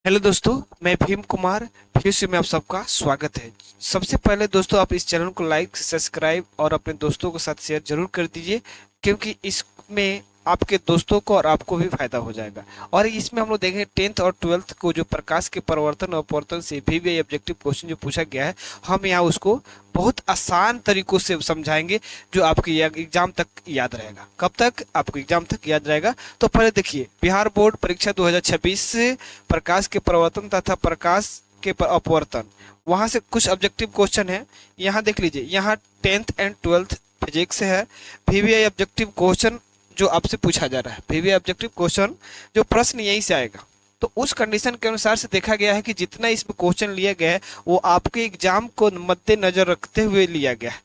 Hello दोस्तों, मैं भीम कुमार। फिर से में आप सबका स्वागत है। सबसे पहले दोस्तों, आप इस चैनल को लाइक, सब्सक्राइब और अपने दोस्तों के साथ शेयर जरूर कर दीजिए, क्योंकि इसमें आपके दोस्तों को और आपको भी फायदा हो जाएगा। और इसमें हम लोग देखेंगे 10th और 12th को जो प्रकाश के परिवर्तन और अपवर्तन से वीवीआई ऑब्जेक्टिव क्वेश्चन जो पूछा गया है, हम यहाँ उसको बहुत आसान तरीकों से समझाएंगे, जो आपके एग्जाम तक याद रहेगा। कब तक आपको एग्जाम तक याद रहेगा? तो पहले देखिए, बिहार बोर्ड परीक्षा 2026 से प्रकाश के परिवर्तन तथा प्रकाश के अपवर्तन, वहां से कुछ ऑब्जेक्टिव क्वेश्चन है। यहाँ देख लीजिए, यहाँ 10th एंड 12th फिजिक्स है। वीवीआई ऑब्जेक्टिव क्वेश्चन जो आपसे पूछा जा रहा है, वीवीआई ऑब्जेक्टिव क्वेश्चन जो प्रश्न यहीं से आएगा। तो उस कंडीशन के अनुसार से देखा गया है कि जितना इसमें क्वेश्चन लिया गया है वो आपके एग्जाम को मद्देनजर रखते हुए लिया गया है।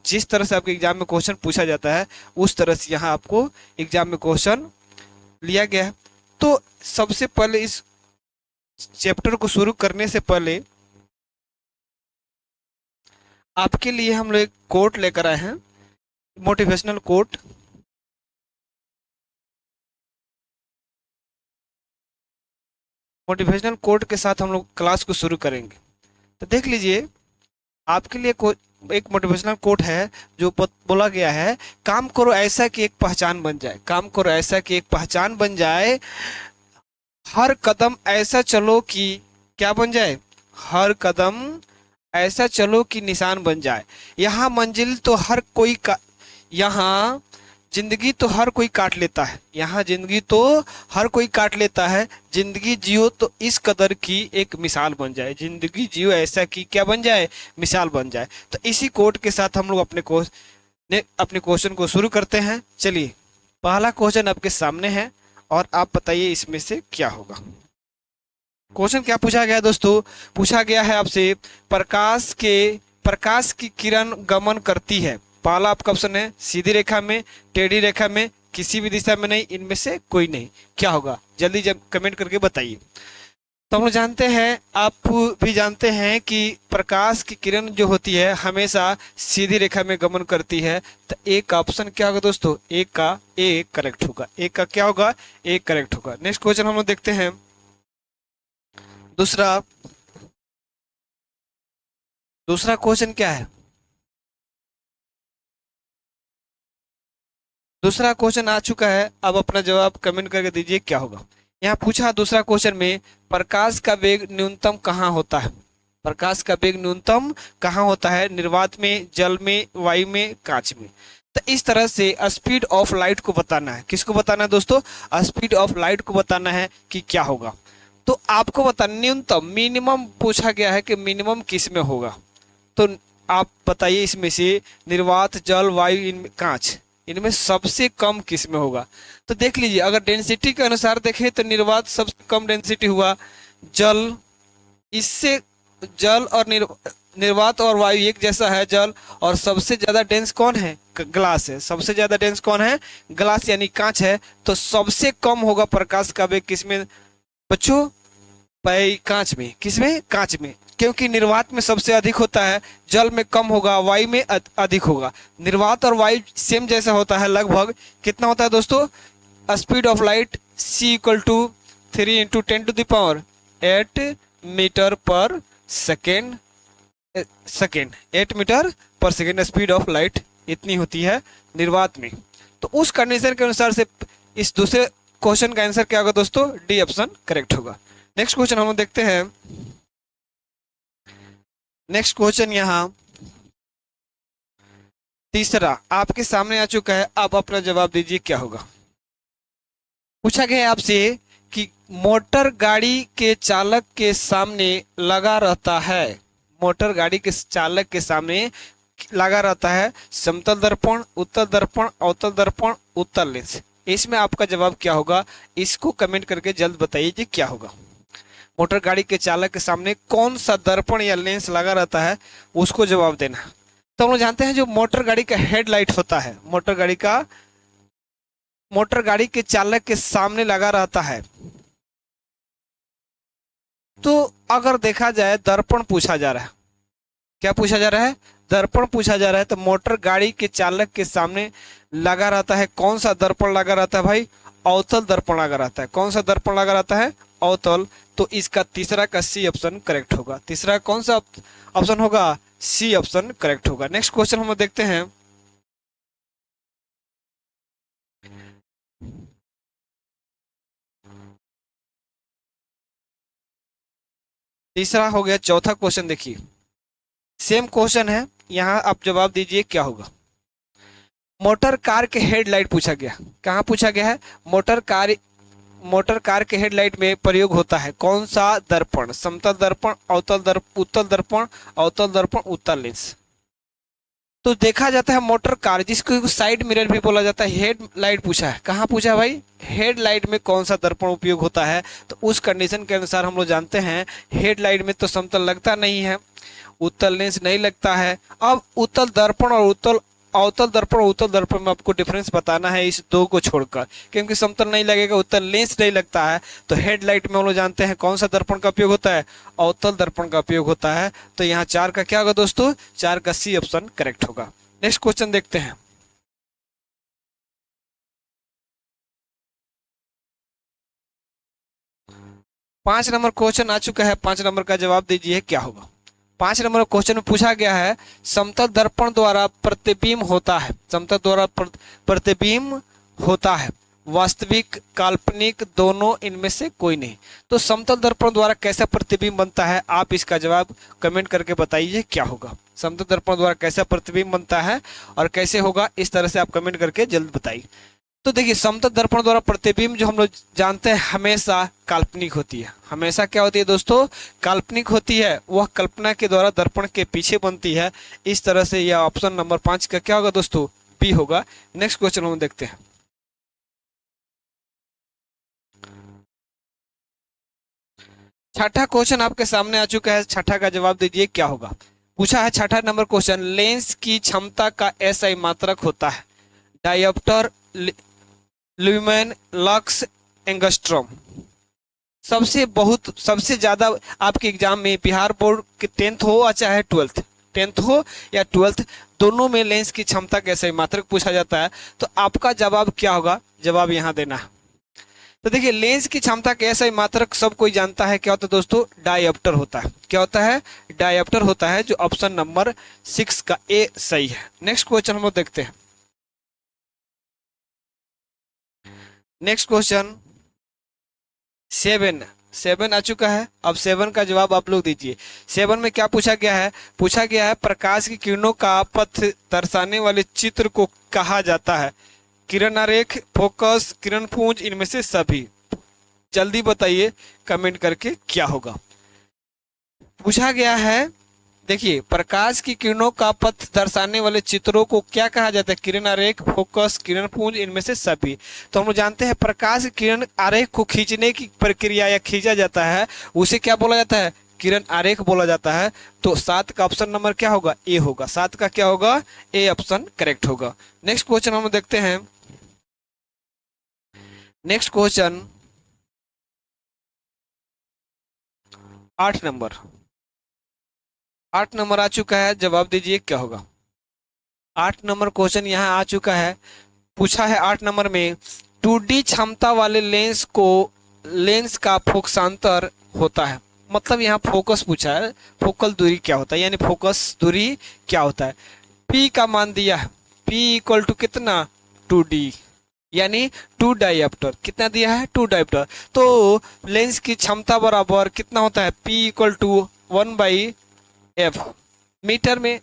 जिस तरह से आपके एग्जाम में क्वेश्चन पूछा जाता है, उस तरह से यहाँ आपको एग्जाम में क्वेश्चन लिया गया है। तो सबसे पहले इस चैप्टर को शुरू करने से पहले आपके लिए हम लोग एक कोट लेकर आए हैं, मोटिवेशनल कोट। मोटिवेशनल कोट के साथ हम लोग क्लास को शुरू करेंगे। तो देख लीजिए, आपके लिए एक मोटिवेशनल कोट है जो बोला गया है, काम करो ऐसा कि एक पहचान बन जाए। काम करो ऐसा कि एक पहचान बन जाए, हर कदम ऐसा चलो कि क्या बन जाए? हर कदम ऐसा चलो कि निशान बन जाए। यहाँ मंजिल तो हर कोई का यहाँ जिंदगी तो हर कोई काट लेता है। यहाँ जिंदगी तो हर कोई काट लेता है। जिंदगी जियो तो इस कदर की एक मिसाल बन जाए। जिंदगी जियो ऐसा कि क्या बन जाए? मिसाल बन जाए। तो इसी कोट के साथ हम लोग अपने क्वेश्चन को शुरू करते हैं। चलिए, पहला क्वेश्चन आपके सामने है और आप बताइए इसमें से क्या होगा। क्वेश्चन क्या पूछा गया है दोस्तों? पूछा गया है आपसे, प्रकाश की किरण गमन करती है। पहला आपका ऑप्शन है सीधी रेखा में, टेढ़ी रेखा में, किसी भी दिशा में नहीं, इनमें से कोई नहीं। क्या होगा? जल्दी जब कमेंट करके बताइए। तो हम लोग जानते हैं, आप भी जानते हैं कि प्रकाश की किरण जो होती है हमेशा सीधी रेखा में गमन करती है। तो एक का ऑप्शन क्या होगा दोस्तों? एक का ए करेक्ट होगा। एक का क्या होगा? एक करेक्ट होगा। नेक्स्ट क्वेश्चन हम लोग देखते हैं। दूसरा दूसरा क्वेश्चन क्या है? दूसरा क्वेश्चन आ चुका है, अब अपना जवाब कमेंट करके दीजिए क्या होगा। यहाँ पूछा दूसरा क्वेश्चन में, प्रकाश का वेग न्यूनतम कहाँ होता है? प्रकाश का वेग न्यूनतम कहाँ होता है? निर्वात में, जल में, वायु में, कांच में। तो इस तरह से स्पीड ऑफ लाइट को बताना है। किसको बताना है दोस्तों? स्पीड ऑफ लाइट को बताना है कि क्या होगा। तो आपको बताना, न्यूनतम मिनिमम पूछा गया है कि मिनिमम किस में होगा। तो आप बताइए इसमें से, निर्वात, जल, वायु, इनमें, कांच, इनमें सबसे कम किस में होगा? तो देख लीजिए, अगर डेंसिटी के अनुसार देखें तो निर्वात सबसे कम डेंसिटी हुआ। जल, इससे जल और निर्वात और वायु एक जैसा है, जल। और सबसे ज्यादा डेंस कौन है? ग्लास है। सबसे ज्यादा डेंस कौन है? ग्लास यानी कांच है। तो सबसे कम होगा प्रकाश का वेग किसमें बच्चों? भाई कांच में। किसमें? कांच में। क्योंकि निर्वात में सबसे अधिक होता है, जल में कम होगा, वायु में अधिक होगा। निर्वात और वायु सेम जैसा होता है लगभग। कितना होता है दोस्तों? Speed of light c equal to 3 into 10⁸ metre per second. 8 metre per second speed of light इतनी होती है निर्वात में। तो उस कंडीशन के अनुसार से इस दूसरे क्वेश्चन का आंसर क्या होगा दोस्तों? डी ऑप्शन करेक्ट होगा। नेक्स्ट क्वेश्चन हम लोग देखते हैं। नेक्स्ट क्वेश्चन यहाँ तीसरा आपके सामने आ चुका है, आप अपना जवाब दीजिए क्या होगा। पूछा गया है आपसे कि मोटर गाड़ी के चालक के सामने लगा रहता है। मोटर गाड़ी के चालक के सामने लगा रहता है समतल दर्पण, उत्तल दर्पण, अवतल दर्पण, उत्तल लेंस। इसमें आपका जवाब क्या होगा? इसको कमेंट करके जल्द बताइए कि क्या होगा। मोटर गाड़ी के चालक के सामने कौन सा दर्पण या लेंस लगा रहता है, उसको जवाब देना। तो हम लोग जानते हैं, जो मोटर गाड़ी का हेडलाइट होता है, मोटर गाड़ी के चालक के सामने लगा रहता है। तो अगर देखा जाए, दर्पण पूछा जा रहा है। क्या पूछा जा रहा है? दर्पण पूछा जा रहा है। तो मोटर गाड़ी के चालक के सामने लगा रहता है, कौन सा दर्पण लगा रहता है भाई? अवतल दर्पण लगा रहता है। कौन सा दर्पण लगा रहता है? अवतल, तो इसका तीसरा का सी ऑप्शन करेक्ट होगा। तीसरा कौन सा ऑप्शन होगा? सी ऑप्शन करेक्ट होगा। नेक्स्ट क्वेश्चन हम लोग देखते हैं। तीसरा हो गया। चौथा क्वेश्चन देखिए, सेम क्वेश्चन है, यहाँ आप जवाब दीजिए क्या होगा। मोटर कार के हेडलाइट पूछा गया। कहाँ पूछा गया है? मोटर कार के हेडलाइट में प्रयोग होता है कौन सा दर्पण? समतल दर्पण, अवतल दर्पण, उत्तल दर्पण, अवतल दर्पण, उत्तल लेंस। तो देखा जाता है मोटर कार, जिसको साइड मिरर भी बोला जाता है, हेडलाइट पूछा है। कहाँ पूछा है भाई? हेडलाइट में कौन सा दर्पण उपयोग होता है? तो उस कंडीशन के अनुसार हम लोग जानते हैं हेडलाइट में तो समतल लगता नहीं है, उत्तल लेंस नहीं लगता है। अब उत्तल दर्पण और अवतल दर्पण और उत्तल दर्पण में आपको डिफरेंस बताना है इस दो को छोड़कर, क्योंकि समतल नहीं लगेगा, उत्तल लेंस नहीं लगता है। तो हेडलाइट में हम लोग जानते हैं कौन सा दर्पण का उपयोग होता है? अवतल दर्पण का उपयोग होता है। तो यहाँ 4 का क्या होगा दोस्तों? 4 का सी ऑप्शन करेक्ट होगा। नेक्स्ट क्वेश्चन देखते हैं। पांच नंबर क्वेश्चन आ चुका है। 5 नंबर का जवाब दीजिए क्या होगा। 5 नंबर क्वेश्चन में पूछा गया है समतल दर्पण द्वारा प्रतिबिंब होता है, समतल द्वारा प्रतिबिंब होता है, वास्तविक काल्पनिक दोनों, इनमें से कोई नहीं। तो समतल दर्पण द्वारा कैसा प्रतिबिंब बनता है, आप इसका जवाब कमेंट करके बताइए क्या होगा। समतल दर्पण द्वारा कैसा प्रतिबिंब बनता है और कैसे होगा, इस तरह से आप कमेंट करके जल्द बताइए। तो देखिए, समतल दर्पण द्वारा प्रतिबिंब जो हम लोग जानते हैं हमेशा काल्पनिक होती है। हमेशा क्या होती है दोस्तों? काल्पनिक होती है। वह कल्पना के द्वारा दर्पण के पीछे बनती है। इस तरह से यह ऑप्शन नंबर 5 का क्या होगा दोस्तों? बी होगा। नेक्स्ट क्वेश्चन हम देखते हैं। छठा क्वेश्चन आपके सामने आ चुका है। छठा का जवाब दीजिए क्या होगा। पूछा है छठा नंबर क्वेश्चन, लेंस की क्षमता का एसआई मात्रक होता है डायोप्टर, ल्यूमेन, लक्स, एंगस्ट्रॉम। सबसे ज्यादा आपके एग्जाम में बिहार बोर्ड के 10th हो या चाहे 12th, 10th हो या 12th, दोनों में लेंस की क्षमता कैसे मात्रक पूछा जाता है। तो आपका जवाब क्या होगा? जवाब यहाँ देना है। तो देखिए, लेंस की क्षमता कैसे मात्रक सब कोई जानता है क्या होता है दोस्तों? डायोप्टर होता है। क्या होता है? डायोप्टर होता है, जो ऑप्शन नंबर 6 का ए सही है। नेक्स्ट क्वेश्चन हम लोग देखते हैं। नेक्स्ट क्वेश्चन 7 आ चुका है। अब 7 का जवाब आप लोग दीजिए। 7 में क्या पूछा गया है? पूछा गया है प्रकाश की किरणों का पथ दर्शाने वाले चित्र को कहा जाता है किरण आरेख, फोकस, किरण पुंज, इनमें से सभी। जल्दी बताइए कमेंट करके क्या होगा। पूछा गया है, देखिए, प्रकाश की किरणों का पथ दर्शाने वाले चित्रों को क्या कहा जाता है? किरण आरेख, फोकस, किरण पुंज, इनमें से सभी। तो हम लोग जानते हैं प्रकाश किरण आरेख को खींचने की प्रक्रिया या खींचा जाता है, उसे क्या बोला जाता है? किरण आरेख बोला जाता है। तो 7 का ऑप्शन नंबर क्या होगा? ए होगा। 7 का क्या होगा? ए ऑप्शन करेक्ट होगा। नेक्स्ट क्वेश्चन हम देखते हैं। Next question 8 number. 8 नंबर आ चुका है। जवाब दीजिए क्या होगा। 8 नंबर क्वेश्चन यहाँ आ चुका है। पूछा है 8 नंबर में 2D क्षमता वाले लेंस का फोकसांतर होता है। मतलब यहाँ फोकस पूछा है, फोकल दूरी क्या होता है, यानी फोकस दूरी क्या होता है। P का मान दिया है, P इक्वल टू कितना? 2D, यानी 2 डायोप्टर। कितना दिया है? 2 डायोप्टर। तो लेंस की क्षमता बराबर कितना होता है? P equal to 1/f metre में,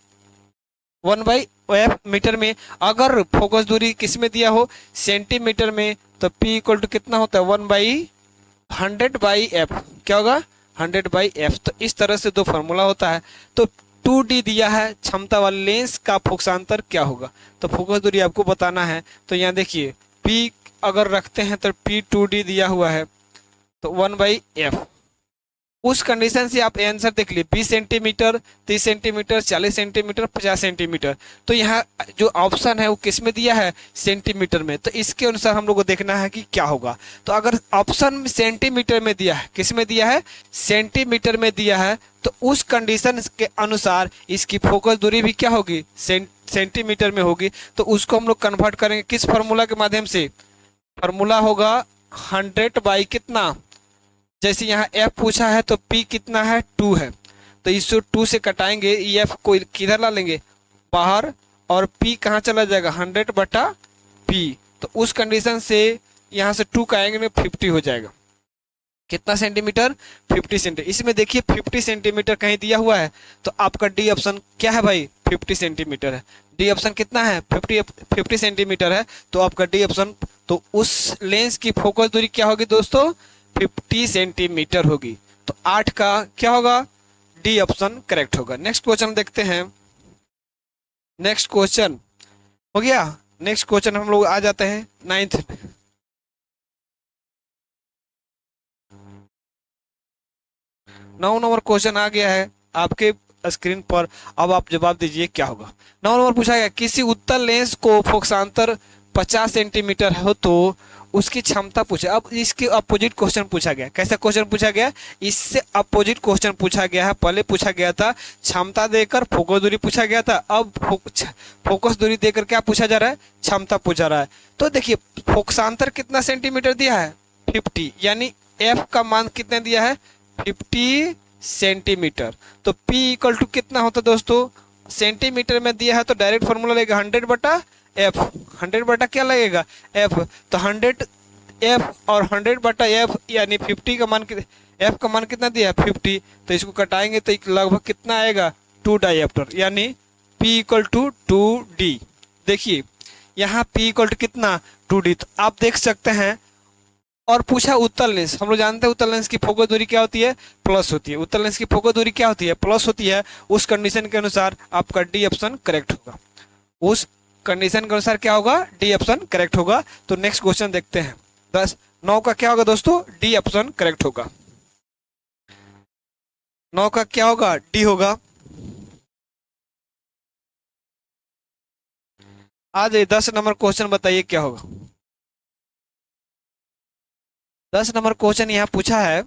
1/f मीटर में। अगर फोकस दूरी किस में दिया हो? सेंटीमीटर में, तो P इक्वल टू कितना होता है? 1/100/f। क्या होगा? 100/f। तो इस तरह से दो फार्मूला होता है। तो 2D दिया है, क्षमता वाले लेंस का फोकसांतर क्या होगा, तो फोकस दूरी आपको बताना है। तो यहाँ देखिए, P अगर रखते हैं तो P 2D दिया हुआ है, तो 1/f। उस कंडीशन से आप आंसर देख लिए, 20 सेंटीमीटर, 30 सेंटीमीटर, 40 सेंटीमीटर, 50 सेंटीमीटर। तो यहाँ जो ऑप्शन है वो किस में दिया है? सेंटीमीटर में। तो इसके अनुसार हम लोग को देखना है कि क्या होगा। तो अगर ऑप्शन सेंटीमीटर में दिया है, किस में दिया है? सेंटीमीटर में दिया है, तो उस कंडीशन के अनुसार इसकी फोकस दूरी भी क्या होगी? सेंटीमीटर में होगी। तो उसको हम लोग कन्वर्ट करेंगे किस फार्मूला के माध्यम से? फार्मूला होगा 100 बाई कितना? जैसे यहाँ एफ पूछा है तो पी कितना है 2 है, तो इस 2 से कटाएंगे, एफ को किधर ला लेंगे बाहर, और पी कहाँ चला जाएगा 100/p। तो उस कंडीशन से यहाँ से 2 का एंगल में 50 हो जाएगा। कितना सेंटीमीटर 50 सेंटीमीटर। इसमें देखिए 50 सेंटीमीटर कहीं दिया हुआ है, तो आपका डी ऑप्शन क्या है भाई 50 सेंटीमीटर है। डी ऑप्शन कितना है 50 सेंटीमीटर है, तो आपका डी ऑप्शन, तो उस लेंस की फोकस दूरी क्या होगी दोस्तों 50 सेंटीमीटर होगी। तो 8 का क्या होगा डी ऑप्शन करेक्ट होगा। नेक्स्ट क्वेश्चन देखते हैं। नेक्स्ट क्वेश्चन हो गया। नेक्स्ट क्वेश्चन हम लोग आ जाते हैं 9th। 9 नंबर क्वेश्चन आ गया है आपके स्क्रीन पर। अब आप जवाब दीजिए क्या होगा। 9 नंबर पूछा गया किसी उत्तल लेंस को फोकसांतर 50 सेंटीमीटर हो तो उसकी क्षमता पूछे। अब इसके अपोजिट क्वेश्चन पूछा गया। कैसा क्वेश्चन पूछा गया, इससे अपोजिट क्वेश्चन पूछा गया है। पहले पूछा गया था क्षमता देकर फोकस दूरी पूछा गया था, अब फोकस दूरी देकर क्या पूछा जा रहा है क्षमता पूछा रहा है। तो देखिए फोकसांतर कितना सेंटीमीटर दिया है 50, यानी एफ का मान कितना दिया है 50 सेंटीमीटर। तो P इक्वल टू कितना होता है दोस्तों, सेंटीमीटर में दिया है तो डायरेक्ट फॉर्मूला लगेगा 100/f। 100 बटा क्या लगेगा f, तो 100 f और 100/f यानी 50 का मान, f का मान कितना दिया है 50, तो इसको कटाएंगे तो लगभग कितना आएगा 2 डायप्टर, यानी P इक्वल टू 2d। देखिए यहाँ P इक्वल टू कितना 2d। तो आप देख सकते हैं। और पूछा उत्तल लेंस, हम लोग जानते हैं उत्तल लेंस की फोकस दूरी क्या होती है प्लस होती है। उत्तल लेंस की फोकस दूरी क्या होती है प्लस होती है। उस कंडीशन के अनुसार आपका डी ऑप्शन करेक्ट होगा। उस कंडीशन के अनुसार क्या होगा डी ऑप्शन करेक्ट होगा। तो नेक्स्ट क्वेश्चन देखते हैं। 9 का क्या होगा दोस्तों डी ऑप्शन करेक्ट होगा। 9 का क्या होगा डी होगा। आ जाइए 10 नंबर क्वेश्चन बताइए क्या होगा। 10 नंबर क्वेश्चन यहाँ पूछा है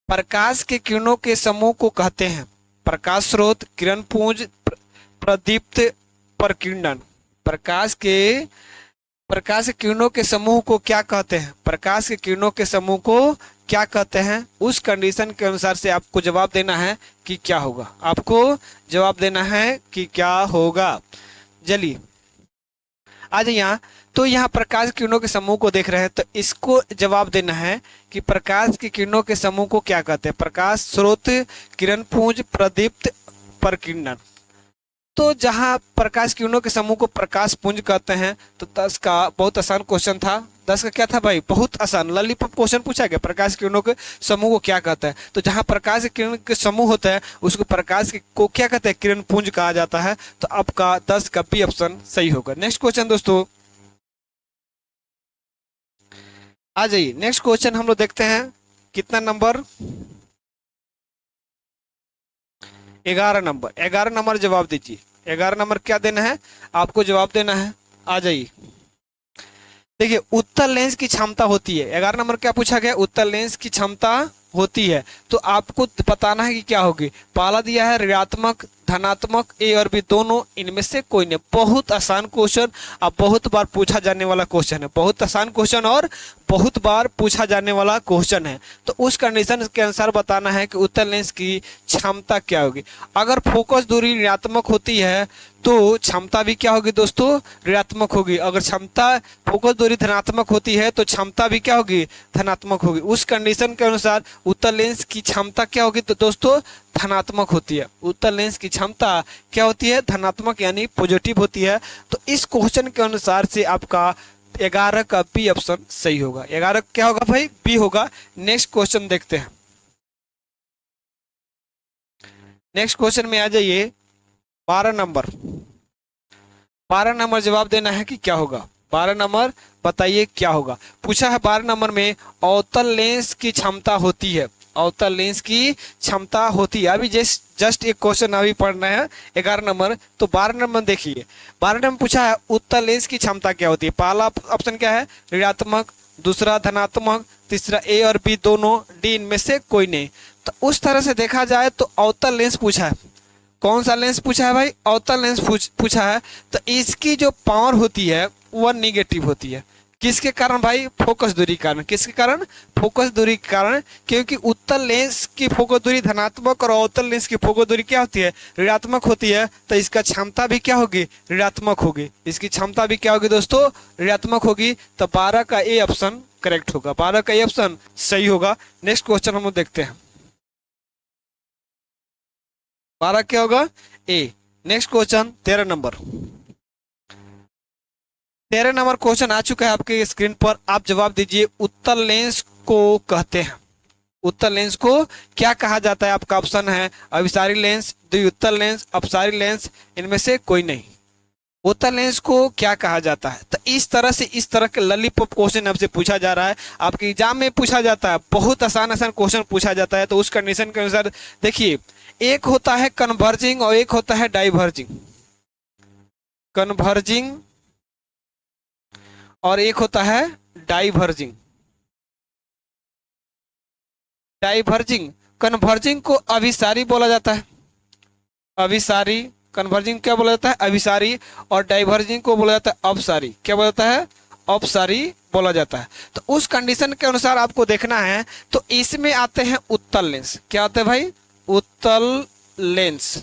प्रकाश के किरणों के समूह को कहते हैं प्रकाश स्रोत, किरण पुंज, प्रदीप्त, प्रकीर्णन। प्रकाश के किरणों के समूह को क्या कहते हैं, प्रकाश के किरणों के समूह को क्या कहते हैं। उस कंडीशन के अनुसार से आपको जवाब देना है कि क्या होगा। आपको जवाब देना है कि क्या होगा। चलिए आ जाइए यहाँ। तो यहाँ प्रकाश किरणों के समूह को देख रहे हैं, तो इसको जवाब देना है कि प्रकाश की किरणों के समूह को क्या कहते हैं। प्रकाश स्रोत, किरण पुंज, प्रदीप्त, प्रकीर्णन। तो जहाँ प्रकाश किरणों के समूह को प्रकाश पुंज कहते हैं, तो 10 का बहुत आसान क्वेश्चन था। 10 का क्या था भाई बहुत आसान लॉलीपॉप क्वेश्चन पूछा गया। प्रकाश किरणों के समूह को क्या कहता है, तो जहाँ प्रकाश के किरण के समूह होता है उसको प्रकाश को क्या कहते हैं किरण पुंज कहा जाता है। तो आपका 10 का बी ऑप्शन सही होगा। नेक्स्ट क्वेश्चन दोस्तों आ जाइए। नेक्स्ट क्वेश्चन हम लोग देखते हैं कितना नंबर 11 नंबर। 11 नंबर जवाब दीजिए। 11 नंबर क्या देना है आपको जवाब देना है। आ जाइए देखिए उत्तल लेंस की क्षमता होती है। 11 नंबर क्या पूछा गया उत्तल लेंस की क्षमता होती है। तो आपको बताना है कि क्या होगी। पहला दिया है ऋणात्मक, धनात्मक, ए और बी दोनों, इनमें से कोई नहीं। बहुत आसान क्वेश्चन, अब बहुत बार पूछा जाने वाला क्वेश्चन है। बहुत आसान क्वेश्चन और बहुत बार पूछा जाने वाला क्वेश्चन है। तो उस कंडीशन के अनुसार बताना है कि उत्तल लेंस की क्षमता क्या होगी। अगर फोकस दूरी ऋणात्मक होती है तो क्षमता भी क्या होगी दोस्तों ऋणात्मक होगी। अगर क्षमता फोकस दूरी धनात्मक होती है तो क्षमता भी क्या होगी धनात्मक होगी। उस कंडीशन के अनुसार उत्तल लेंस की क्षमता क्या होगी तो दोस्तों धनात्मक होती है। उत्तल लेंस की क्षमता क्या होती है धनात्मक यानी पॉजिटिव होती है। तो इस क्वेश्चन के अनुसार से आपका 11 का बी ऑप्शन सही होगा। 11 क्या होगा भाई बी होगा। नेक्स्ट क्वेश्चन देखते हैं। नेक्स्ट क्वेश्चन में आ जाइए 12 नंबर। 12 नंबर जवाब देना है कि क्या होगा। 12 नंबर बताइए क्या होगा। पूछा है 12 नंबर में अवतल लेंस की क्षमता होती है। अवतल लेंस की क्षमता होती है। अभी जस्ट एक क्वेश्चन अभी पढ़ना है 11 नंबर। तो 12 नंबर देखिए 12 नंबर पूछा है उत्तल लेंस की क्षमता क्या होती है। पहला ऑप्शन क्या है ऋणात्मक, दूसरा धनात्मक, तीसरा ए और बी दोनों, डी इनमें से कोई नहीं। तो उस तरह से देखा जाए तो अवतल लेंस पूछा है। कौन सा लेंस पूछा है भाई अवतल लेंस पूछा है। तो इसकी जो पावर होती है वह निगेटिव होती है। किसके कारण भाई? फोकस दूरी के कारण। किसके कारण? फोकस दूरी के कारण। क्योंकि उत्तल लेंस की फोकस दूरी धनात्मक और अवतल लेंस की फोकस दूरी क्या होती है? ऋणात्मक होती है। तो इसका क्षमता भी क्या होगी? ऋणात्मक होगी। इसकी क्षमता भी क्या होगी दोस्तों? ऋणात्मक होगी। तो 12 का ए ऑप्शन करेक्ट होगा। 12 का ए ऑप्शन सही होगा। नेक्स्ट क्वेश्चन हम लोग देखते हैं। 12 क्या होगा? ए। नेक्स्ट क्वेश्चन 13 नंबर। 13 नंबर क्वेश्चन आ चुका है आपके स्क्रीन पर। आप जवाब दीजिए। उत्तल लेंस को कहते हैं, उत्तल लेंस को क्या कहा जाता है? आपका ऑप्शन है अभिसारी लेंस, द्विउत्तल लेंस, अपसारी लेंस, इनमें से कोई नहीं। उत्तल लेंस को क्या कहा जाता है? तो इस तरह से, इस तरह के लॉलीपॉप क्वेश्चन आपसे पूछा जा रहा है, आपके एग्जाम में पूछा जाता है। बहुत आसान आसान क्वेश्चन पूछा जाता है। तो उस कंडीशन के अनुसार देखिए, एक होता है कन्वर्जिंग और एक होता है डाइवर्जिंग। कन्वर्जिंग और एक होता है डाइवर्जिंग। डाइवर्जिंग, कन्वर्जिंग को अभिसारी बोला जाता है। अभिसारी, कन्वर्जिंग क्या बोला जाता है? अभिसारी। और डाइवर्जिंग को बोला जाता है अपसारी। क्या बोला जाता है? अपसारी बोला जाता है। तो उस कंडीशन के अनुसार आपको देखना है। तो इसमें आते हैं उत्तल लेंस। क्या आते हैं भाई? उत्तल लेंस।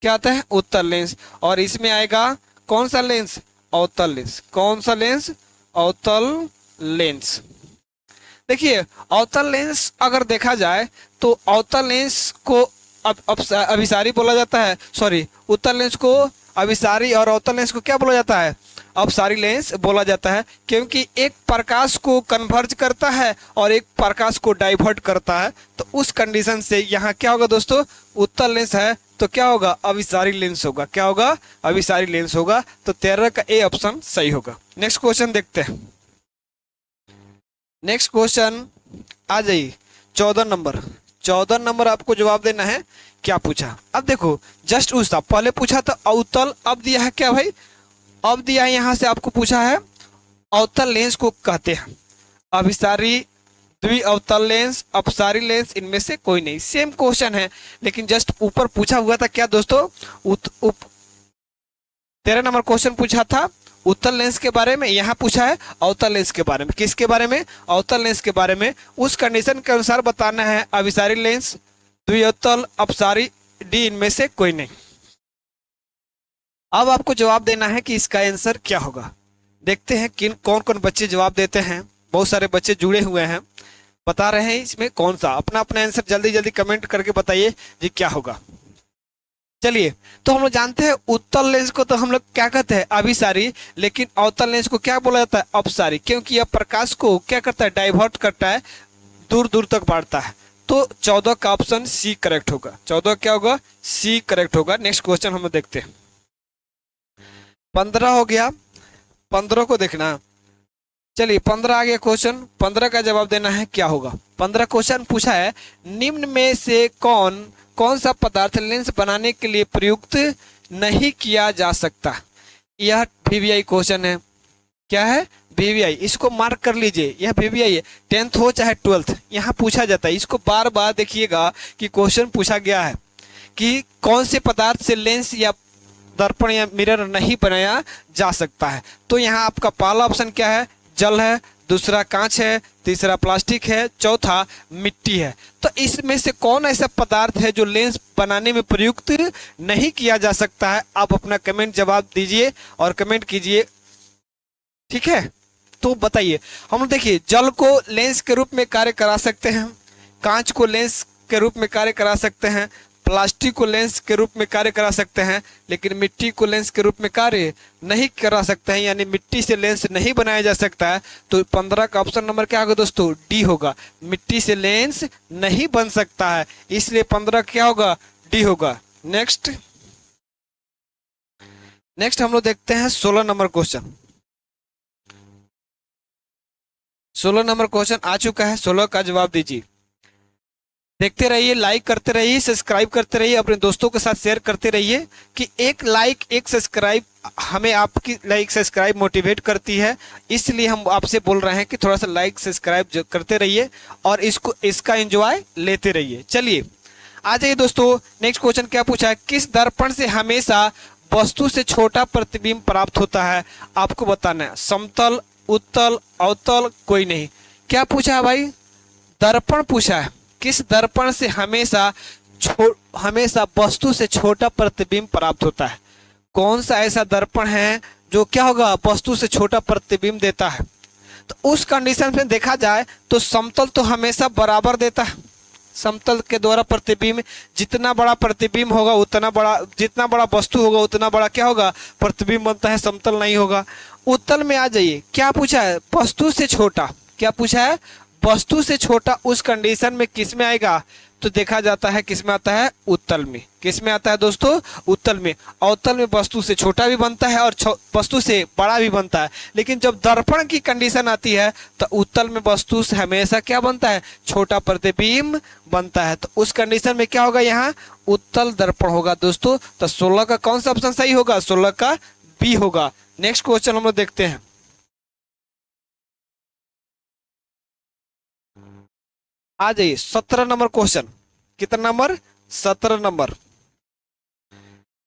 क्या आता है? उत्तल लेंस। और इसमें आएगा कौन सा लेंस? अवतल लेंस। कौन सा लेंस? अवतल लेंस। देखिए, अवतल लेंस अगर देखा जाए तो अवतल लेंस को अभिसारी बोला जाता है। सॉरी, उत्तल लेंस को अभिसारी और अवतल लेंस को क्या बोला जाता है? अपसारी लेंस बोला जाता है। क्योंकि एक प्रकाश को कन्वर्ज करता है और एक प्रकाश को डाइवर्ट करता है। तो उस कंडीशन से यहाँ क्या होगा दोस्तों? उत्तल लेंस है तो क्या होगा? अभिसारी लेंस होगा। क्या होगा? अभिसारी लेंस होगा। तो 13 का ए ऑप्शन सही होगा। नेक्स्ट क्वेश्चन देखते हैं। नेक्स्ट क्वेश्चन आ जाइए 14 नंबर। 14 नंबर आपको जवाब देना है। क्या पूछा? अब देखो, जस्ट उस था पहले पूछा था अवतल, अब दिया है क्या भाई? अब दिया है यहाँ से आपको पूछा है अवतल लेंस को कहते हैं अभिसारी, द्विअवतल लेंस, अपसारी लेंस, इनमें से कोई नहीं। सेम क्वेश्चन है, लेकिन जस्ट ऊपर पूछा हुआ था क्या दोस्तों? 13 नंबर क्वेश्चन पूछा था उत्तल लेंस के बारे में, यहाँ पूछा है अवतल लेंस के बारे में। किसके बारे में? अवतल लेंस के बारे में। उस कंडीशन के अनुसार बताना है अभिसारी लेंस, द्विअवतल, अपसारी, डी, इनमें से कोई नहीं। अब आपको जवाब देना है कि इसका आंसर क्या होगा। देखते हैं किन कौन कौन बच्चे जवाब देते हैं। बहुत सारे बच्चे जुड़े हुए हैं, बता रहे हैं इसमें कौन सा। अपना अपना आंसर जल्दी जल्दी कमेंट करके बताइए जी क्या होगा। चलिए, तो हम लोग जानते हैं उत्तल लेंस को तो हम लोग क्या कहते हैं? अभिसारी। लेकिन अवतल लेंस को क्या बोला जाता है? अपसारी। क्योंकि यह प्रकाश को क्या करता है? डाइवर्ट करता है, दूर दूर तक बढ़ता है। तो 14 का ऑप्शन सी करेक्ट होगा। 14 क्या होगा? सी करेक्ट होगा। नेक्स्ट क्वेश्चन हम देखते हैं। 15 हो गया, 15 को देखना। चलिए, 15 आ गया क्वेश्चन। 15 का जवाब देना है क्या होगा। 15 क्वेश्चन पूछा है निम्न में से कौन कौन सा पदार्थ लेंस बनाने के लिए प्रयुक्त नहीं किया जा सकता? यह वीवीआई क्वेश्चन है। क्या है? वीवीआई। इसको मार्क कर लीजिए, यह वीवीआई है। 10th हो चाहे 12th, यहाँ पूछा जाता है। इसको बार बार देखिएगा कि क्वेश्चन पूछा गया है कि कौन से पदार्थ से लेंस या दर्पण या मिरर नहीं बनाया जा सकता है। तो यहाँ आपका पहला ऑप्शन क्या है? जल है, दूसरा कांच है, तीसरा प्लास्टिक है, चौथा मिट्टी है। तो इसमें से कौन ऐसा पदार्थ है जो लेंस बनाने में प्रयुक्त नहीं किया जा सकता है? आप अपना कमेंट जवाब दीजिए और कमेंट कीजिए, ठीक है? तो बताइए। हम देखिए, जल को लेंस के रूप में कार्य करा सकते हैं, कांच को लेंस के रूप में कार्य करा सकते हैं, प्लास्टिक को लेंस के रूप में कार्य करा सकते हैं, लेकिन मिट्टी को लेंस के रूप में कार्य नहीं करा सकते हैं, यानी मिट्टी से लेंस नहीं बनाया जा सकता है। तो 15 का ऑप्शन नंबर क्या होगा दोस्तों? डी होगा। मिट्टी से लेंस नहीं बन सकता है, इसलिए 15 क्या होगा? डी होगा। नेक्स्ट हम लोग देखते हैं 16 नंबर क्वेश्चन। 16 नंबर क्वेश्चन आ चुका है। 16 का जवाब दीजिए। देखते रहिए, लाइक करते रहिए, सब्सक्राइब करते रहिए, अपने दोस्तों के साथ शेयर करते रहिए कि एक लाइक एक सब्सक्राइब हमें, आपकी लाइक सब्सक्राइब मोटिवेट करती है। इसलिए हम आपसे बोल रहे हैं कि थोड़ा सा लाइक सब्सक्राइब करते रहिए और इसका एंजॉय लेते रहिए। चलिए आ जाइए दोस्तों। नेक्स्ट क्वेश्चन क्या पूछा है? किस दर्पण से हमेशा वस्तु से छोटा प्रतिबिंब प्राप्त होता है? आपको बताना है। समतल, उत्तल, अवतल कोई नहीं। क्या पूछा है भाई? दर्पण पूछा है। किस दर्पण से हमेशा वस्तु से छोटा प्रतिबिंब प्राप्त होता है? कौन सा ऐसा दर्पण है जो क्या होगा, वस्तु से छोटा प्रतिबिंब देता है? तो उस कंडीशन में देखा जाए तो समतल तो हमेशा बराबर देता है। समतल के द्वारा प्रतिबिंब, जितना बड़ा प्रतिबिंब होगा उतना बड़ा, जितना बड़ा वस्तु होगा उतना बड़ा क्या होगा, प्रतिबिंब बनता है, समतल नहीं होगा। उत्तल में आ जाइए, क्या पूछा है? वस्तु से छोटा। क्या पूछा है? वस्तु से छोटा। उस कंडीशन में किस में आएगा? तो देखा जाता है किस में आता है, उत्तल में। किस में आता है दोस्तों? उत्तल में। अवतल में वस्तु से छोटा भी बनता है और वस्तु से बड़ा भी बनता है, लेकिन जब दर्पण की कंडीशन आती है तो उत्तल में वस्तु से हमेशा क्या बनता है, छोटा प्रतिबिंब बनता है। तो उस कंडीशन में क्या होगा, यहाँ उत्तल दर्पण होगा दोस्तों। तो 16 का कौन सा ऑप्शन सही होगा? 16 का बी होगा। नेक्स्ट क्वेश्चन हम लोग देखते हैं। आ जाइए 17 नंबर क्वेश्चन। कितना नंबर? 17 नंबर।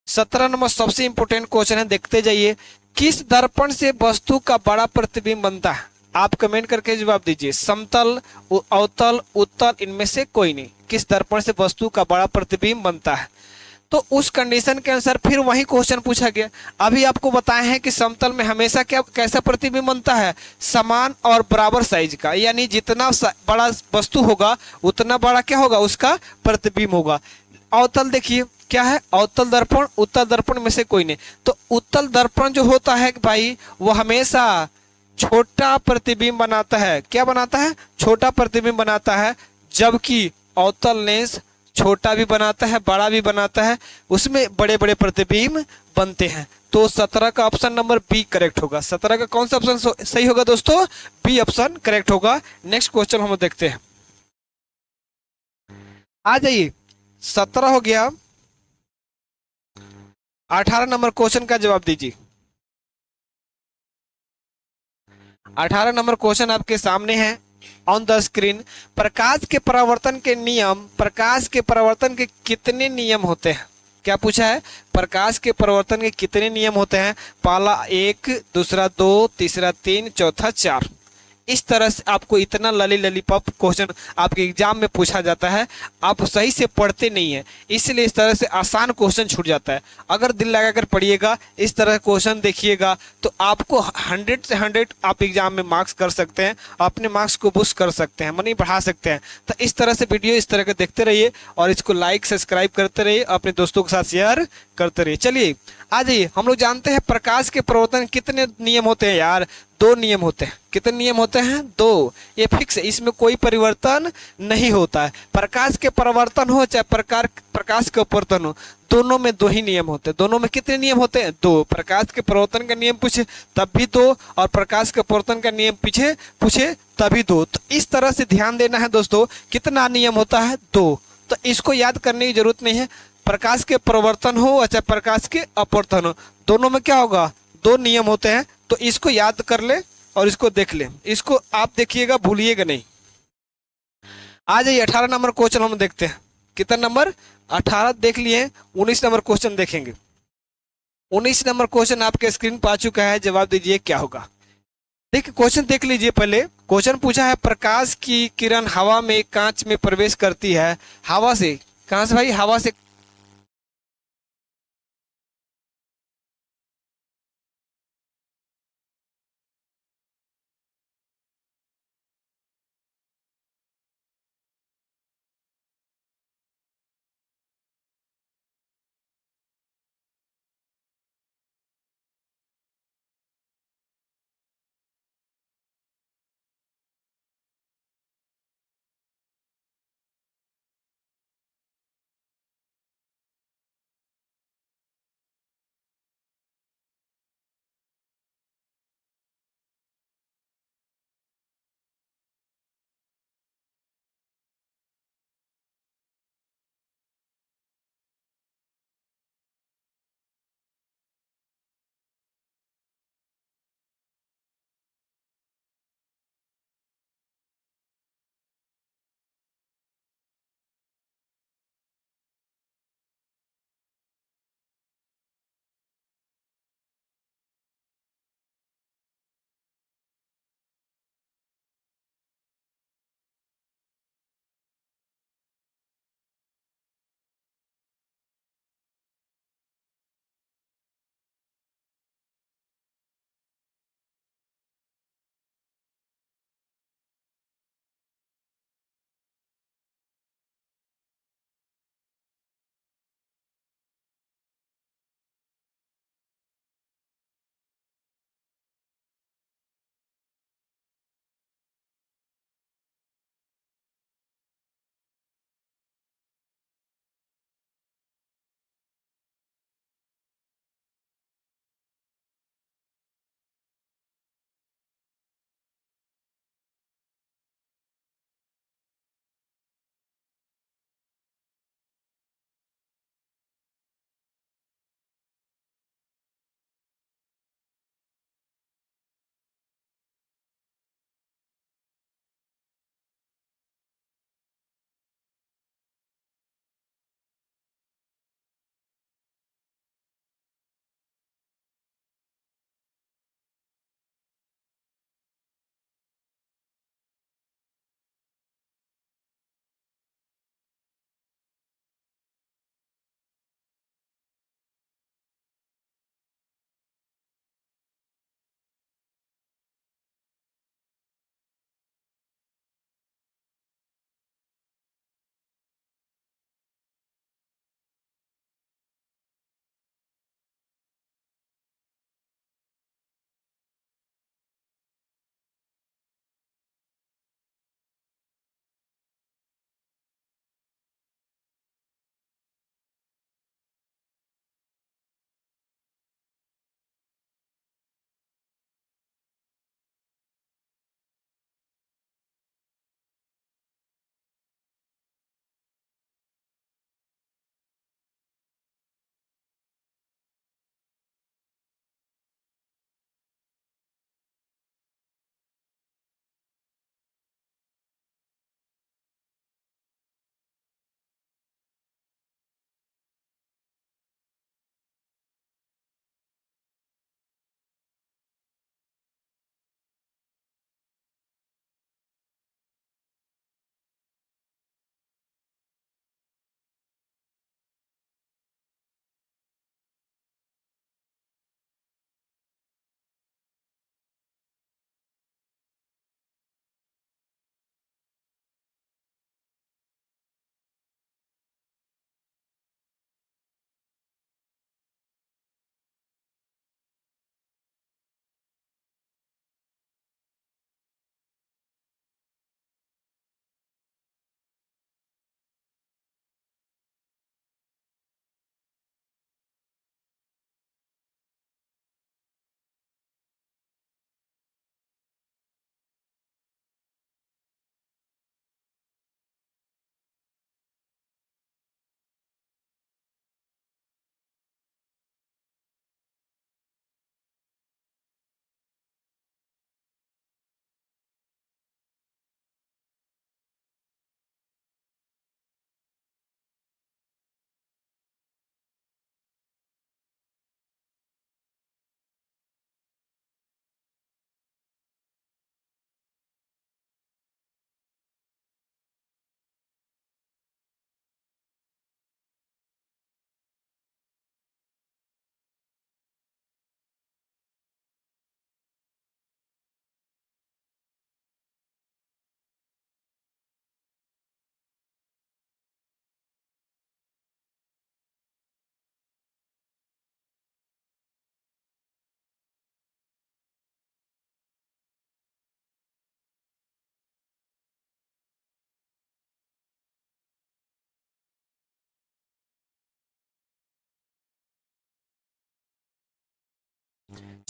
17 नंबर सबसे इंपोर्टेंट क्वेश्चन है, देखते जाइए। किस दर्पण से वस्तु का बड़ा प्रतिबिंब बनता है? आप कमेंट करके जवाब दीजिए। समतल, अवतल, उत्तल, इनमें से कोई नहीं। किस दर्पण से वस्तु का बड़ा प्रतिबिंब बनता है? तो उस कंडीशन के अनुसार फिर वही क्वेश्चन पूछा गया। अभी आपको बताए हैं कि समतल में हमेशा क्या, कैसा प्रतिबिंब बनता है? समान और बराबर साइज का, यानी जितना बड़ा वस्तु होगा उतना बड़ा क्या होगा, उसका प्रतिबिंब होगा। अवतल देखिए क्या है, अवतल दर्पण, उत्तल दर्पण में से कोई नहीं। तो उत्तल दर्पण जो होता है भाई, वो हमेशा छोटा प्रतिबिंब बनाता है। क्या बनाता है? छोटा प्रतिबिंब बनाता है। जबकि अवतल लेंस छोटा भी बनाता है, बड़ा भी बनाता है, उसमें बड़े बड़े प्रतिबिंब बनते हैं। तो 17 का ऑप्शन नंबर बी करेक्ट होगा। 17 का कौन सा ऑप्शन सही होगा दोस्तों? बी ऑप्शन करेक्ट होगा। नेक्स्ट क्वेश्चन हम देखते हैं। आ जाइए, 17 हो गया। 18 नंबर क्वेश्चन का जवाब दीजिए। 18 नंबर क्वेश्चन आपके सामने है ऑन द स्क्रीन। प्रकाश के परावर्तन के नियम, प्रकाश के परावर्तन के कितने नियम होते हैं? क्या पूछा है? प्रकाश के परावर्तन के कितने नियम होते हैं? पहला 1, दूसरा 2, तीसरा 3, चौथा 4। इस तरह से आपको इतना ललीपॉप क्वेश्चन आपके एग्जाम में पूछा जाता है। आप सही से पढ़ते नहीं है, इसलिए इस तरह से आसान क्वेश्चन छूट जाता है। अगर दिल लगाकर पढ़िएगा, इस तरह क्वेश्चन देखिएगा, तो आपको 100 से 100 आप एग्जाम में मार्क्स कर सकते हैं, अपने मार्क्स को बूस्ट कर सकते हैं, मनी बढ़ा सकते हैं। तो इस तरह से वीडियो इस तरह के देखते रहिए और इसको लाइक सब्सक्राइब करते रहिए, अपने दोस्तों के साथ शेयर करते रहिए। चलिए आ जाइए, हम लोग जानते हैं प्रकाश के प्रवर्तन कितने नियम होते हैं यार? 2 नियम होते हैं। कितने नियम होते हैं? 2। ये फिक्स है, इसमें कोई परिवर्तन नहीं होता है। प्रकाश के परिवर्तन हो चाहे प्रकाश के अपवर्तन हो, दोनों में 2 ही नियम होते हैं। दोनों में कितने नियम होते हैं? 2। प्रकाश के परिवर्तन का नियम पूछे तब भी 2, और प्रकाश के अपवर्तन का नियम पीछे पूछे तभी 2। तो इस तरह से ध्यान देना है दोस्तों। कितना नियम होता है? 2। तो इसको याद करने की जरूरत नहीं है। प्रकाश के परिवर्तन हो चाहे प्रकाश के अपवर्तन हो, दोनों में क्या होगा? 2 नियम होते हैं। तो इसको याद कर ले और इसको देख ले, इसको आप देखिएगा, भूलिएगा नहीं। आ जाइए 18 नंबर क्वेश्चन हम देखते हैं। कितना नंबर? 18 देख लिए। 19 नंबर क्वेश्चन देखेंगे। 19 नंबर क्वेश्चन आपके स्क्रीन पर आ चुका है, जवाब दीजिए क्या होगा। देखिए क्वेश्चन देख लीजिए। पहले क्वेश्चन पूछा है, प्रकाश की किरण हवा में कांच में प्रवेश करती है। हवा से? कहां से भाई? हवा से।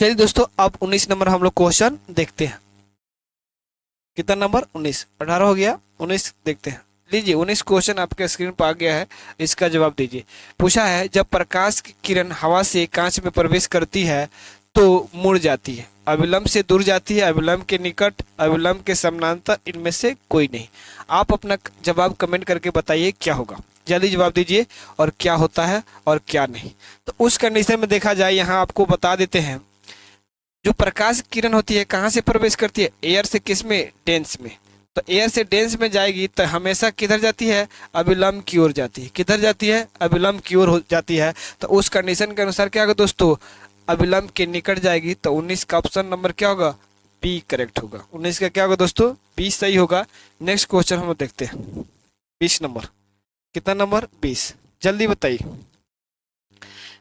चलिए दोस्तों, अब 19 नंबर हम लोग क्वेश्चन देखते हैं। कितना नंबर? 19। 18 हो गया, 19 देखते हैं। लीजिए 19 क्वेश्चन आपके स्क्रीन पर आ गया है, इसका जवाब दीजिए। पूछा है, जब प्रकाश की किरण हवा से कांच में प्रवेश करती है तो मुड़ जाती है, अविलंब से दूर जाती है, अविलंब के निकट, अविलंब के समानांतर, इनमें से कोई नहीं। आप अपना जवाब कमेंट करके बताइए क्या होगा। जल्दी जवाब दीजिए, और क्या होता है और क्या नहीं। तो उस कंडीशन में देखा जाए, यहाँ आपको बता देते हैं, जो प्रकाश किरण होती है कहाँ से प्रवेश करती है? एयर से। किस में? डेंस में। तो एयर से डेंस में जाएगी तो हमेशा किधर जाती है? अविलंब की ओर जाती है। किधर जाती है? अविलंब की ओर हो जाती है। तो उस कंडीशन के अनुसार क्या होगा दोस्तों? अविलंब के निकट जाएगी। तो 19 का ऑप्शन नंबर क्या होगा? बी करेक्ट होगा। 19 का क्या होगा दोस्तों? बी सही होगा। नेक्स्ट क्वेश्चन हम देखते हैं। 20 नंबर। कितना नंबर? 20। जल्दी बताइए।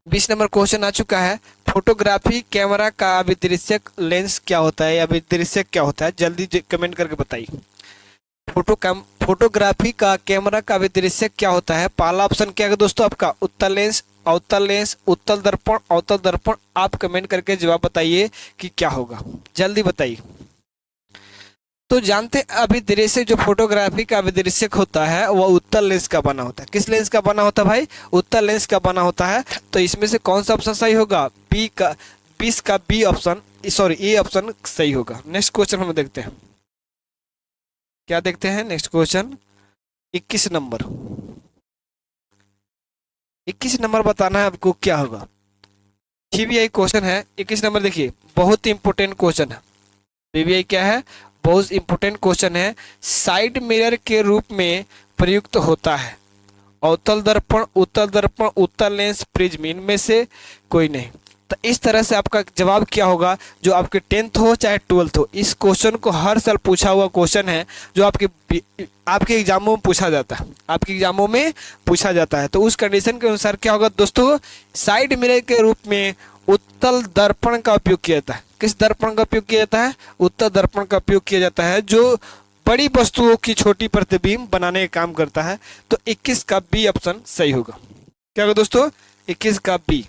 20 नंबर क्वेश्चन आ चुका है। फोटोग्राफी कैमरा का अभिदृश्यक लेंस क्या होता है? अभिदृश्यक क्या होता है? जल्दी कमेंट करके बताइए। फोटोग्राफी का कैमरा का अभिदृश्यक क्या होता है? पहला ऑप्शन क्या है दोस्तों आपका? उत्तल लेंस, अवतल लेंस, उत्तल दर्पण, अवतल दर्पण। आप कमेंट करके जवाब बताइए कि क्या होगा। जल्दी बताइए। तो जानते हैं, अभिदृश्यक जो फोटोग्राफी का अभिदृश्यक होता है वह उत्तल लेंस का बना होता है। किस लेंस का बना होता है भाई? उत्तल लेंस का बना होता है। तो इसमें से कौन सा ऑप्शन सही होगा? बी का, 20 का B option, sorry A option सही होगा। नेक्स्ट क्वेश्चन हम देखते हैं। क्या देखते हैं? Next question 21 number. 21 नंबर बताना है आपको क्या होगा। सीबीआई क्वेश्चन है 21 नंबर। देखिए बहुत इंपोर्टेंट क्वेश्चन है। सीबीआई क्या है? बहुत इंपोर्टेंट क्वेश्चन है। साइड मिरर के रूप में प्रयुक्त होता है। अवतल दर्पण, उत्तल दर्पण, उत्तल लेंस, प्रिज्म, इनमें से कोई नहीं। तो इस तरह से आपका जवाब क्या होगा, जो आपके 10th हो चाहे 12th हो। इस क्वेश्चन को हर साल पूछा हुआ क्वेश्चन है, जो आपके एग्जामों में पूछा जाता है। आपके एग्जामों में पूछा जाता है। तो उस कंडीशन के अनुसार क्या होगा दोस्तों? साइड मिरर के रूप में उत्तल दर्पण का उपयोग किया जाता है। किस दर्पण का उपयोग किया जाता है? उत्तल दर्पण का उपयोग किया जाता है, जो बड़ी वस्तुओं की छोटी प्रतिबिंब बनाने का काम करता है। तो 21 का बी ऑप्शन सही होगा। क्या होगा दोस्तों? 21 का बी।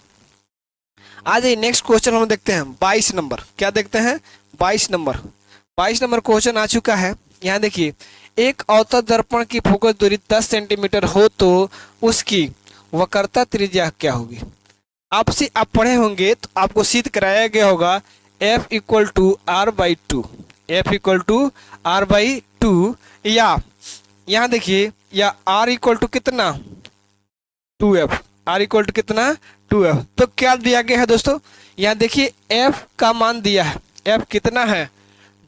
आ जाइए नेक्स्ट क्वेश्चन हम देखते हैं। 22 नंबर। क्या देखते हैं? 22 नंबर। 22 नंबर क्वेश्चन आ चुका है। यहाँ देखिए, एक अवतल दर्पण की फोकस दूरी 10 सेंटीमीटर हो तो उसकी वक्रता त्रिज्या क्या होगी? आपसे आप पढ़े होंगे तो आपको सिद्ध कराया गया होगा F equal to R by two. F equal to R by two, या यहाँ देखिए, या R इक्वल टू कितना? 2F। R इक्वल टू कितना? 2F। तो क्या दिया गया है दोस्तों? यहाँ देखिए F का मान दिया है। F कितना है?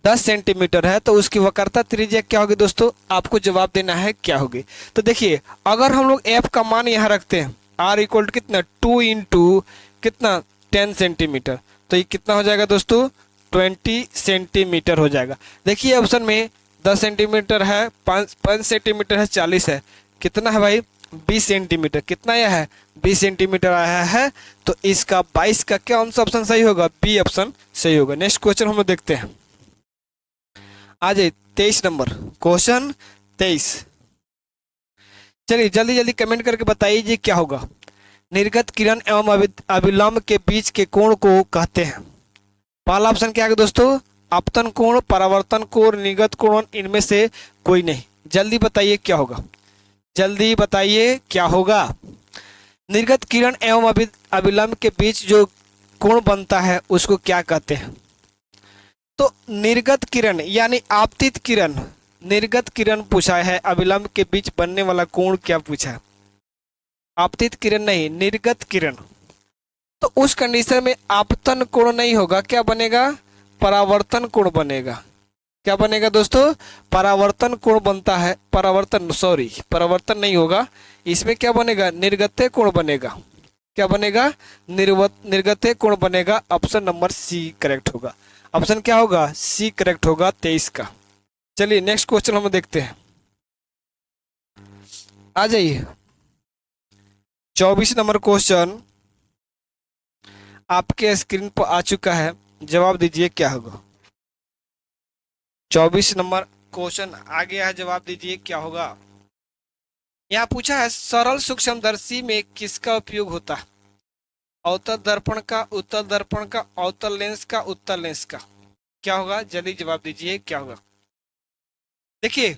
10 सेंटीमीटर है। तो उसकी वक्रता त्रिज्या क्या होगी दोस्तों? आपको जवाब देना है क्या होगी। तो देखिए, अगर हम लोग F का मान यहाँ रखते हैं, R इक्वल टू कितना? 2 इंटू कितना? 10 सेंटीमीटर। तो ये कितना हो जाएगा दोस्तों? 20 सेंटीमीटर हो जाएगा। देखिए ऑप्शन में 10 सेंटीमीटर है, 5 सेंटीमीटर है, 40 है। कितना है भाई? 20 सेंटीमीटर। कितना आया है? 20 सेंटीमीटर आया है। तो इसका 22 का क्या ऑप्शन सही होगा? बी ऑप्शन सही होगा। नेक्स्ट क्वेश्चन हम लोग देखते हैं। आ जाइए 23 नंबर क्वेश्चन। 23। चलिए जल्दी जल्दी कमेंट करके बताइए क्या होगा। निर्गत किरण एवं अभिलंब के बीच के कोण को कहते हैं। पहला ऑप्शन क्या है दोस्तों? आपतन कोण, परावर्तन कोण, निर्गत कोण, इनमें से कोई नहीं। जल्दी बताइए क्या होगा। जल्दी बताइए क्या होगा। निर्गत किरण एवं अभिलंब के बीच जो कोण बनता है उसको क्या कहते हैं? तो निर्गत किरण यानी आपतित किरण, निर्गत किरण पूछा है। अभिलंब के बीच बनने वाला कोण क्या पूछा है? आपतित किरण नहीं, निर्गत किरण। तो उस कंडीशन में आपतन कोण नहीं होगा, क्या बनेगा? परावर्तन कोण बनेगा। क्या बनेगा दोस्तों? परावर्तन कोण बनता है। परावर्तन नहीं होगा। इसमें क्या बनेगा? निर्गत कोण बनेगा। क्या बनेगा? निर्गत कोण बनेगा। ऑप्शन नंबर सी करेक्ट होगा। ऑप्शन क्या होगा? सी करेक्ट होगा 23 का। चलिए नेक्स्ट क्वेश्चन हम देखते हैं। आ जाइए 24 नंबर क्वेश्चन आपके स्क्रीन पर आ चुका है। जवाब दीजिए क्या होगा। 24 नंबर क्वेश्चन आ गया है। जवाब दीजिए क्या होगा। यहाँ पूछा है, सरल सूक्ष्मदर्शी में किसका उपयोग होता है? अवतल दर्पण का, उत्तल दर्पण का, अवतल लेंस का, उत्तल लेंस का, क्या होगा? जल्दी जवाब दीजिए, क्या होगा? देखिए,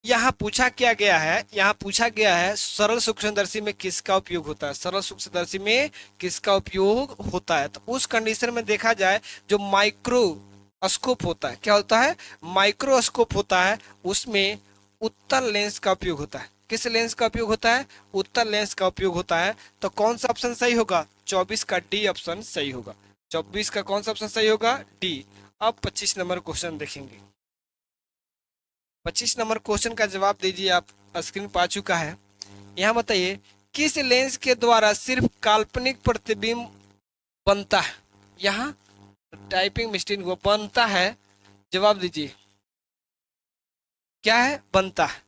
यहाँ पूछा क्या गया है, यहाँ पूछा गया है सरल सूक्ष्मदर्शी में किसका उपयोग होता है, सरल सूक्ष्मदर्शी में किसका उपयोग होता है। तो उस कंडीशन में देखा जाए, जो माइक्रोस्कोप होता है, क्या होता है? माइक्रोस्कोप होता है, उसमें उत्तल लेंस का उपयोग होता है। किस लेंस का उपयोग होता है? उत्तल लेंस का उपयोग होता है। तो कौन सा ऑप्शन सही होगा? 24 का डी ऑप्शन सही होगा। 24 का कौन सा ऑप्शन सही होगा? डी। अब 25 नंबर क्वेश्चन देखेंगे। 25 नंबर क्वेश्चन का जवाब दीजिए, आप स्क्रीन पर आ चुका है। यहाँ बताइए, किस लेंस के द्वारा सिर्फ काल्पनिक प्रतिबिंब बनता है? यहाँ टाइपिंग मिस्टेक वो बनता है, जवाब दीजिए, क्या है? बनता है।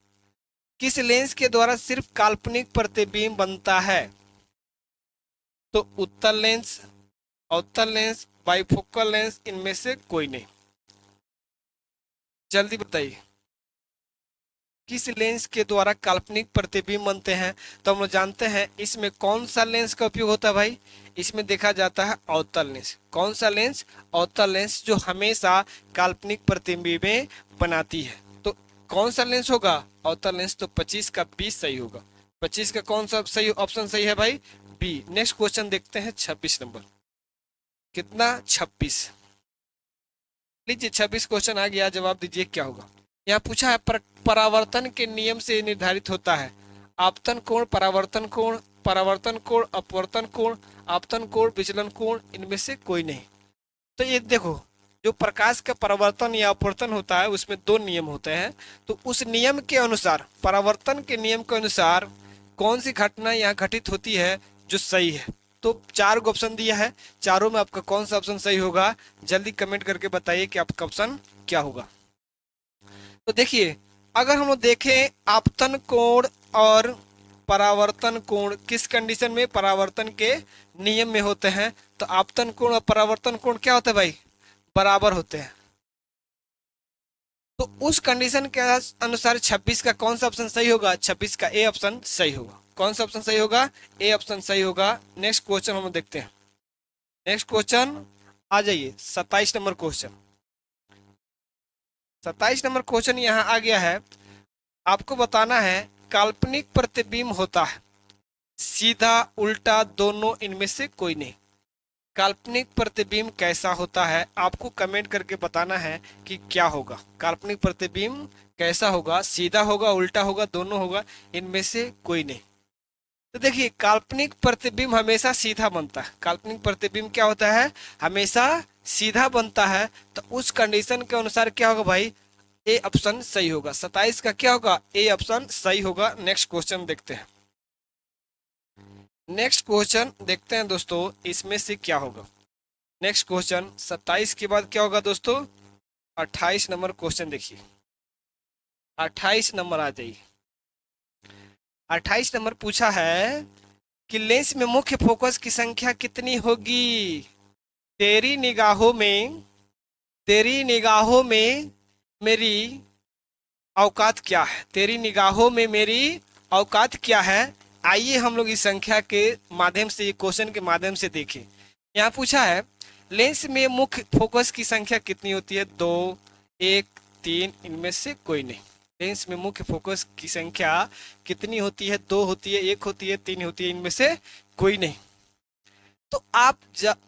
किस लेंस के द्वारा सिर्फ काल्पनिक प्रतिबिंब बनता है? तो उत्तल लेंस, अवतल लेंस, बाइफोकल लेंस, इनमें से कोई नहीं। जल्दी बताइए, किस लेंस के द्वारा काल्पनिक प्रतिबिंब बनते हैं? तो हम लोग जानते हैं इसमें कौन सा लेंस का उपयोग होता है भाई? इसमें देखा जाता है अवतल लेंस। कौन सा लेंस? अवतल लेंस, जो हमेशा काल्पनिक प्रतिबिंबें बनाती है। तो कौन सा लेंस होगा? अवतल लेंस। तो 25 का 20 सही होगा। 25 का कौन सा सही ऑप्शन सही है भाई? बी। नेक्स्ट क्वेश्चन देखते हैं, 26 नंबर। कितना? 26। लीजिए, 26 क्वेश्चन आ गया, जवाब दीजिए, क्या होगा? यहाँ पूछा है, परावर्तन के नियम से निर्धारित होता है आपतन कोण, परावर्तन कोण, परावर्तन कोण, अपवर्तन कोण, आपतन कोण, विचलन कोण, इनमें से कोई नहीं। तो ये देखो, जो प्रकाश का परावर्तन या अपवर्तन होता है उसमें दो नियम होते हैं। तो उस नियम के अनुसार, परावर्तन के नियम के अनुसार कौन सी घटना यहाँ घटित होती है जो सही है? तो 4 ऑप्शन दिया है, चारों में आपका कौन सा ऑप्शन सही होगा? जल्दी कमेंट करके बताइए कि आपका ऑप्शन क्या होगा। तो देखिए, अगर हम लोग देखें आपतन कोण और परावर्तन कोण किस कंडीशन में परावर्तन के नियम में होते हैं, तो आपतन कोण और परावर्तन कोण क्या होते हैं भाई? बराबर होते हैं। तो उस कंडीशन के अनुसार 26 का कौन सा ऑप्शन सही होगा? 26 का ए ऑप्शन सही होगा। कौन सा ऑप्शन सही होगा? ए ऑप्शन सही होगा। नेक्स्ट क्वेश्चन हम देखते हैं। नेक्स्ट क्वेश्चन आ जाइए, 27 नंबर क्वेश्चन। 27 नंबर क्वेश्चन यहाँ आ गया है, आपको बताना है काल्पनिक प्रतिबिंब होता है सीधा, उल्टा, दोनों, इनमें से कोई नहीं। काल्पनिक प्रतिबिंब कैसा होता है, आपको कमेंट करके बताना है कि क्या होगा। काल्पनिक प्रतिबिंब कैसा होगा? सीधा होगा, उल्टा होगा, दोनों होगा, इनमें से कोई नहीं। तो देखिए, काल्पनिक प्रतिबिंब हमेशा सीधा बनता है। काल्पनिक प्रतिबिंब क्या होता है? हमेशा सीधा बनता है। तो उस कंडीशन के अनुसार क्या होगा भाई? ए ऑप्शन सही होगा। 27 का क्या होगा? ए ऑप्शन सही होगा। नेक्स्ट क्वेश्चन देखते हैं। नेक्स्ट क्वेश्चन देखते हैं दोस्तों, इसमें से क्या होगा। नेक्स्ट क्वेश्चन 27 के बाद क्या होगा दोस्तों? 28 नंबर क्वेश्चन देखिए। 28 नंबर आ जाइए। 28 नंबर पूछा है कि लेंस में मुख्य फोकस की संख्या कितनी होगी? तेरी निगाहों में, तेरी निगाहों में मेरी औकात क्या है? तेरी निगाहों में मेरी औकात क्या है? आइए हम लोग इस संख्या के माध्यम से, क्वेश्चन के माध्यम से देखें। यहाँ पूछा है लेंस में मुख्य फोकस की संख्या कितनी होती है? 2, 1, 3, इनमें से कोई नहीं। लेंस में मुख्य फोकस की संख्या कितनी होती है? 2 होती है, 1 होती है, 3 होती है, इनमें से कोई नहीं। तो आप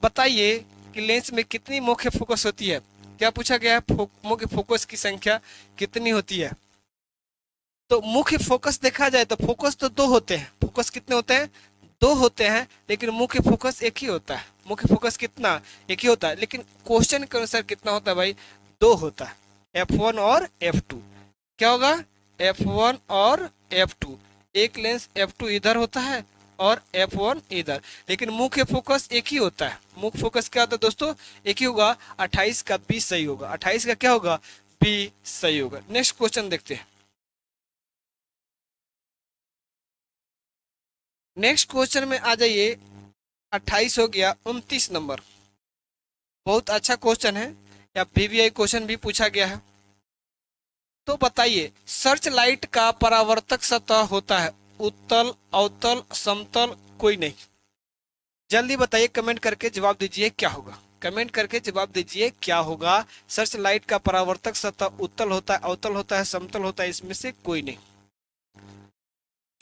बताइए कि लेंस में कितनी मुख्य फोकस होती है? क्या पूछा गया है? मुख्य फोकस की संख्या कितनी होती है? तो मुख्य फोकस देखा जाए तो फोकस तो 2 होते हैं। फोकस कितने होते हैं? 2 होते हैं, लेकिन मुख्य फोकस एक ही होता है। मुख्य फोकस कितना? एक ही होता है, लेकिन क्वेश्चन के अनुसार कितना होता है भाई? 2 होता है। F1 और F2। क्या होगा? F1 और F2। एक लेंस F2 इधर होता है और F1 इधर, लेकिन मुख्य फोकस एक ही होता है। मुख्य फोकस क्या होता है दोस्तों? एक ही होगा। 28 का बी सही होगा। 28 का क्या होगा? बी सही होगा। नेक्स्ट क्वेश्चन देखते हैं। नेक्स्ट क्वेश्चन में आ जाइए। 28 हो गया, 29 नंबर। बहुत अच्छा क्वेश्चन है, या VVI क्वेश्चन भी पूछा गया है। तो बताइए, सर्च लाइट का परावर्तक सतह होता है उत्तल, अवतल, समतल, कोई नहीं। जल्दी बताइए, कमेंट करके जवाब दीजिए क्या होगा। कमेंट करके जवाब दीजिए क्या होगा। सर्च लाइट का परावर्तक सतह उत्तल होता है, अवतल होता है, समतल होता है, इसमें से कोई नहीं।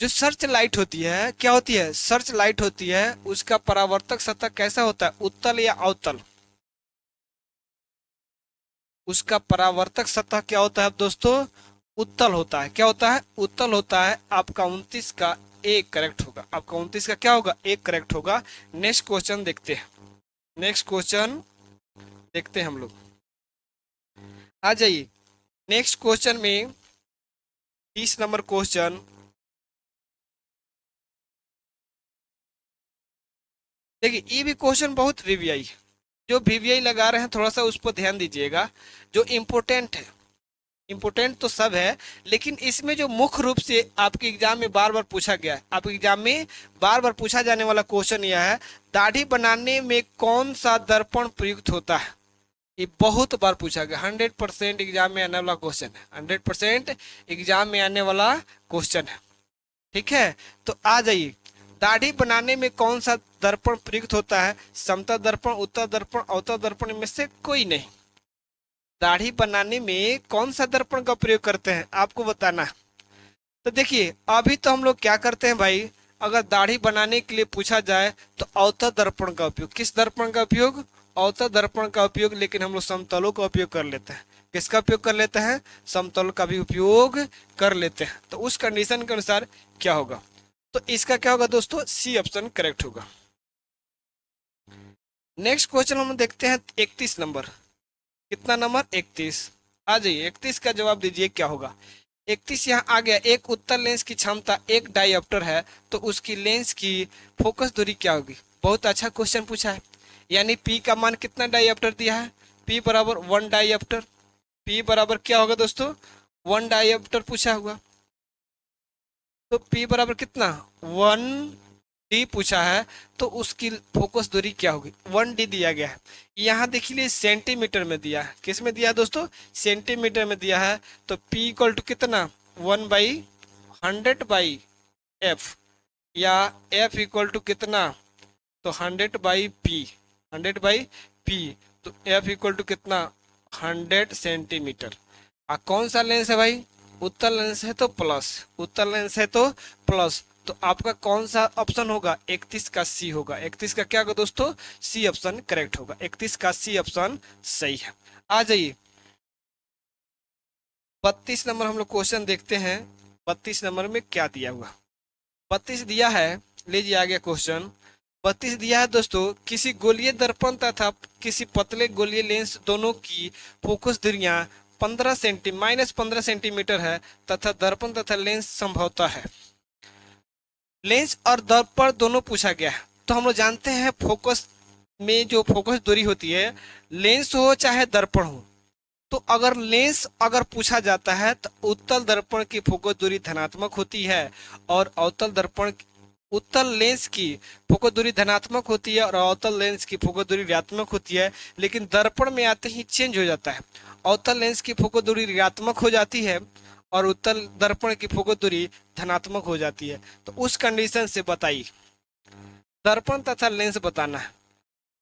जो सर्च लाइट होती है क्या होती है, सर्च लाइट होती है, उसका परावर्तक सतह कैसा होता है, उत्तल या अवतल। उसका परावर्तक सतह क्या होता है दोस्तों, उत्तल होता है। क्या होता है, उत्तल होता है। आपका 29 का एक करेक्ट होगा। आपका 29 का क्या होगा, एक करेक्ट होगा। नेक्स्ट क्वेश्चन देखते हैं। नेक्स्ट क्वेश्चन देखते हैं हम लोग। आ जाइए नेक्स्ट क्वेश्चन में। 30 नंबर क्वेश्चन। देखिए ये भी क्वेश्चन बहुत वीवीआई है। जो वीवीआई लगा रहे हैं थोड़ा सा उस पर ध्यान दीजिएगा। जो इम्पोर्टेंट है, इम्पोर्टेंट तो सब है, लेकिन इसमें जो मुख्य रूप से आपके एग्जाम में बार बार पूछा गया है, आपके एग्जाम में बार बार पूछा जाने वाला क्वेश्चन यह है, दाढ़ी बनाने में कौन सा दर्पण प्रयुक्त होता है। ये बहुत बार पूछा गया, 100% एग्जाम में आने वाला क्वेश्चन है। 100% एग्जाम में आने वाला क्वेश्चन है। ठीक है, तो आ जाइए। दाढ़ी बनाने में कौन सा दर्पण प्रयुक्त होता है, समतल दर्पण, उत्तल दर्पण, अवतल दर्पण में से कोई नहीं। दाढ़ी बनाने में कौन सा दर्पण का प्रयोग करते हैं आपको बताना है। तो देखिए अभी तो हम लोग क्या करते हैं भाई, अगर दाढ़ी बनाने के लिए पूछा जाए तो अवतल दर्पण का उपयोग। किस दर्पण का उपयोग, अवतल दर्पण का उपयोग। लेकिन हम लोग समतलों का उपयोग कर लेते हैं। किसका उपयोग कर लेते हैं, समतल का भी उपयोग कर लेते हैं। तो उस कंडीशन के अनुसार क्या होगा, तो इसका क्या होगा दोस्तों, सी ऑप्शन करेक्ट होगा। नेक्स्ट क्वेश्चन हम देखते हैं 31 नंबर। कितना नंबर, 31। आ जाइए 31 का जवाब दीजिए क्या होगा। 31 यहाँ आ गया। एक उत्तल लेंस की क्षमता एक डायऑप्टर है, तो उसकी लेंस की फोकस दूरी क्या होगी। बहुत अच्छा क्वेश्चन पूछा है। यानी पी का मान कितना डायऑप्टर दिया है, पी बराबर 1 डायऑप्टर। पी बराबर क्या होगा दोस्तों, 1 डायऑप्टर पूछा हुआ। तो पी बराबर कितना, 1 डी पूछा है, तो उसकी फोकस दूरी क्या होगी, 1 डी दिया गया है। यहाँ देखिए सेंटीमीटर में दिया है। किस में दिया है दोस्तों, सेंटीमीटर में दिया है। तो P इक्वल टू कितना, 1/100/F, या F इक्वल टू कितना, तो 100/P, 100/P। तो F इक्वल टू कितना, 100 सेंटीमीटर। कौन सा लेंस है भाई, उत्तल लेंस है तो प्लस, उत्तल लेंस है तो प्लस। तो आपका कौन सा ऑप्शन होगा, 31 का सी होगा। 31 का क्या होगा दोस्तों, सी ऑप्शन करेक्ट होगा। 31 का सी ऑप्शन सही है। आ जाइए 32 नंबर हम लोग क्वेश्चन देखते हैं। 32 नंबर में क्या दिया हुआ, 32 दिया है, लीजिए आ गया क्वेश्चन। 32 दिया है दोस्तों, किसी गोलीय दर्पण तथा किसी पतले गोलीय लेंस दोनों की फोकस दूरियां 15 सेंटीमीटर है, तथा दर्पण तथा लेंस संभवतः है। लेंस और दर्पण दोनों पूछा गया है। तो हम लोग जानते हैं फोकस में जो फोकस दूरी होती है, लेंस हो चाहे दर्पण हो, तो अगर लेंस अगर पूछा जाता है तो उत्तल दर्पण की फोकस दूरी धनात्मक होती है, और अवतल दर्पण, उत्तल लेंस की फोकस दूरी धनात्मक होती है और अवतल लेंस की फोकस दूरी ऋणात्मक होती है। लेकिन दर्पण में आते ही चेंज हो जाता है, अवतल लेंस की फोकस दूरी ऋणात्मक हो जाती है और उत्तल दर्पण की फोकस दूरी धनात्मक हो जाती है। तो उस कंडीशन से बताइए, दर्पण तथा लेंस बताना है।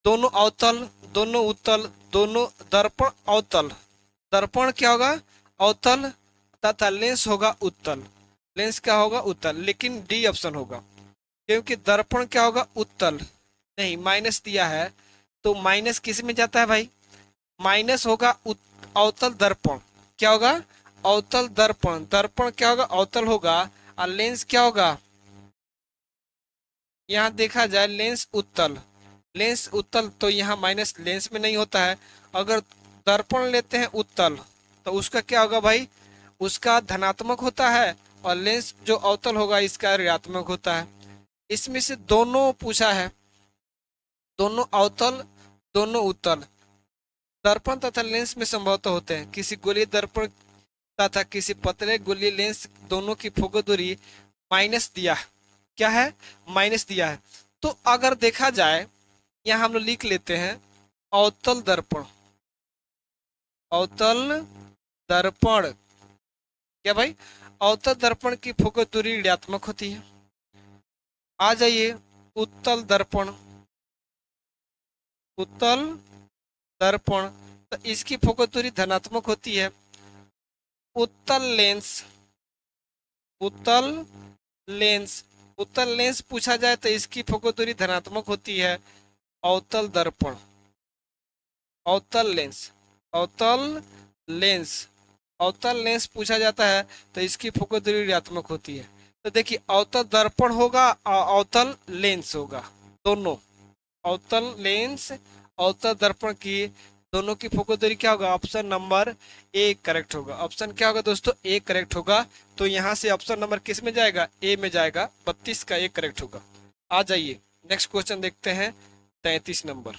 दोनों अवतल, दोनों उत्तल, दोनों दर्पण अवतल। दर्पण क्या होगा, अवतल, तथा लेंस होगा उत्तल। लेंस क्या होगा, उत्तल। लेकिन डी ऑप्शन होगा, क्योंकि दर्पण क्या होगा, उत्तल। नहीं, माइनस दिया है, तो माइनस किस में जाता है भाई, माइनस होगा अवतल दर्पण। क्या होगा, अवतल दर्पण। दर्पण क्या होगा, अवतल होगा, और लेंस क्या होगा, यहाँ देखा जाए लेंस उत्तल। लेंस उत्तल, तो यहाँ माइनस लेंस में नहीं होता है। अगर दर्पण लेते हैं उत्तल, तो उसका क्या होगा भाई, उसका धनात्मक होता है, और लेंस जो अवतल होगा इसका ऋणात्मक होता है। इसमें से दोनों पूछा है, दोनों अवतल, दोनों उत्तल। दर्पण तथा लेंस में संभवतः होते हैं। किसी गोलीय दर्पण तथा किसी पतले गोलीय लेंस दोनों की फोकस दूरी माइनस दिया है। क्या है, माइनस दिया है। तो अगर देखा जाए, यहाँ हम लोग लिख लेते हैं अवतल दर्पण, अवतल दर्पण। क्या भाई, अवतल दर्पण की फोकस दूरी ऋणात्मक होती है। आ जाइए उत्तल दर्पण। उत्तल दर्पण, तो इसकी फोकस दूरी धनात्मक होती है। उत्तल लेंस, उत्तल लेंस, उत्तल लेंस पूछा जाए तो इसकी फोकस दूरी धनात्मक होती है। अवतल दर्पण, अवतल लेंस, अवतल लेंस, अवतल लेंस पूछा जाता है तो इसकी फोकस दूरी ऋणात्मक होती है। तो देखिए अवतल दर्पण होगा और अवतल लेंस होगा, दोनों अवतल लेंस अवतल दर्पण की दोनों की फोकस दूरी क्या होगा? ऑप्शन नंबर ए करेक्ट होगा। ऑप्शन क्या होगा दोस्तों? ए करेक्ट होगा। तो यहाँ से ऑप्शन नंबर किस में जाएगा? ए में जाएगा। 32 का ए करेक्ट होगा। आ जाइए नेक्स्ट क्वेश्चन देखते हैं, 33 नंबर।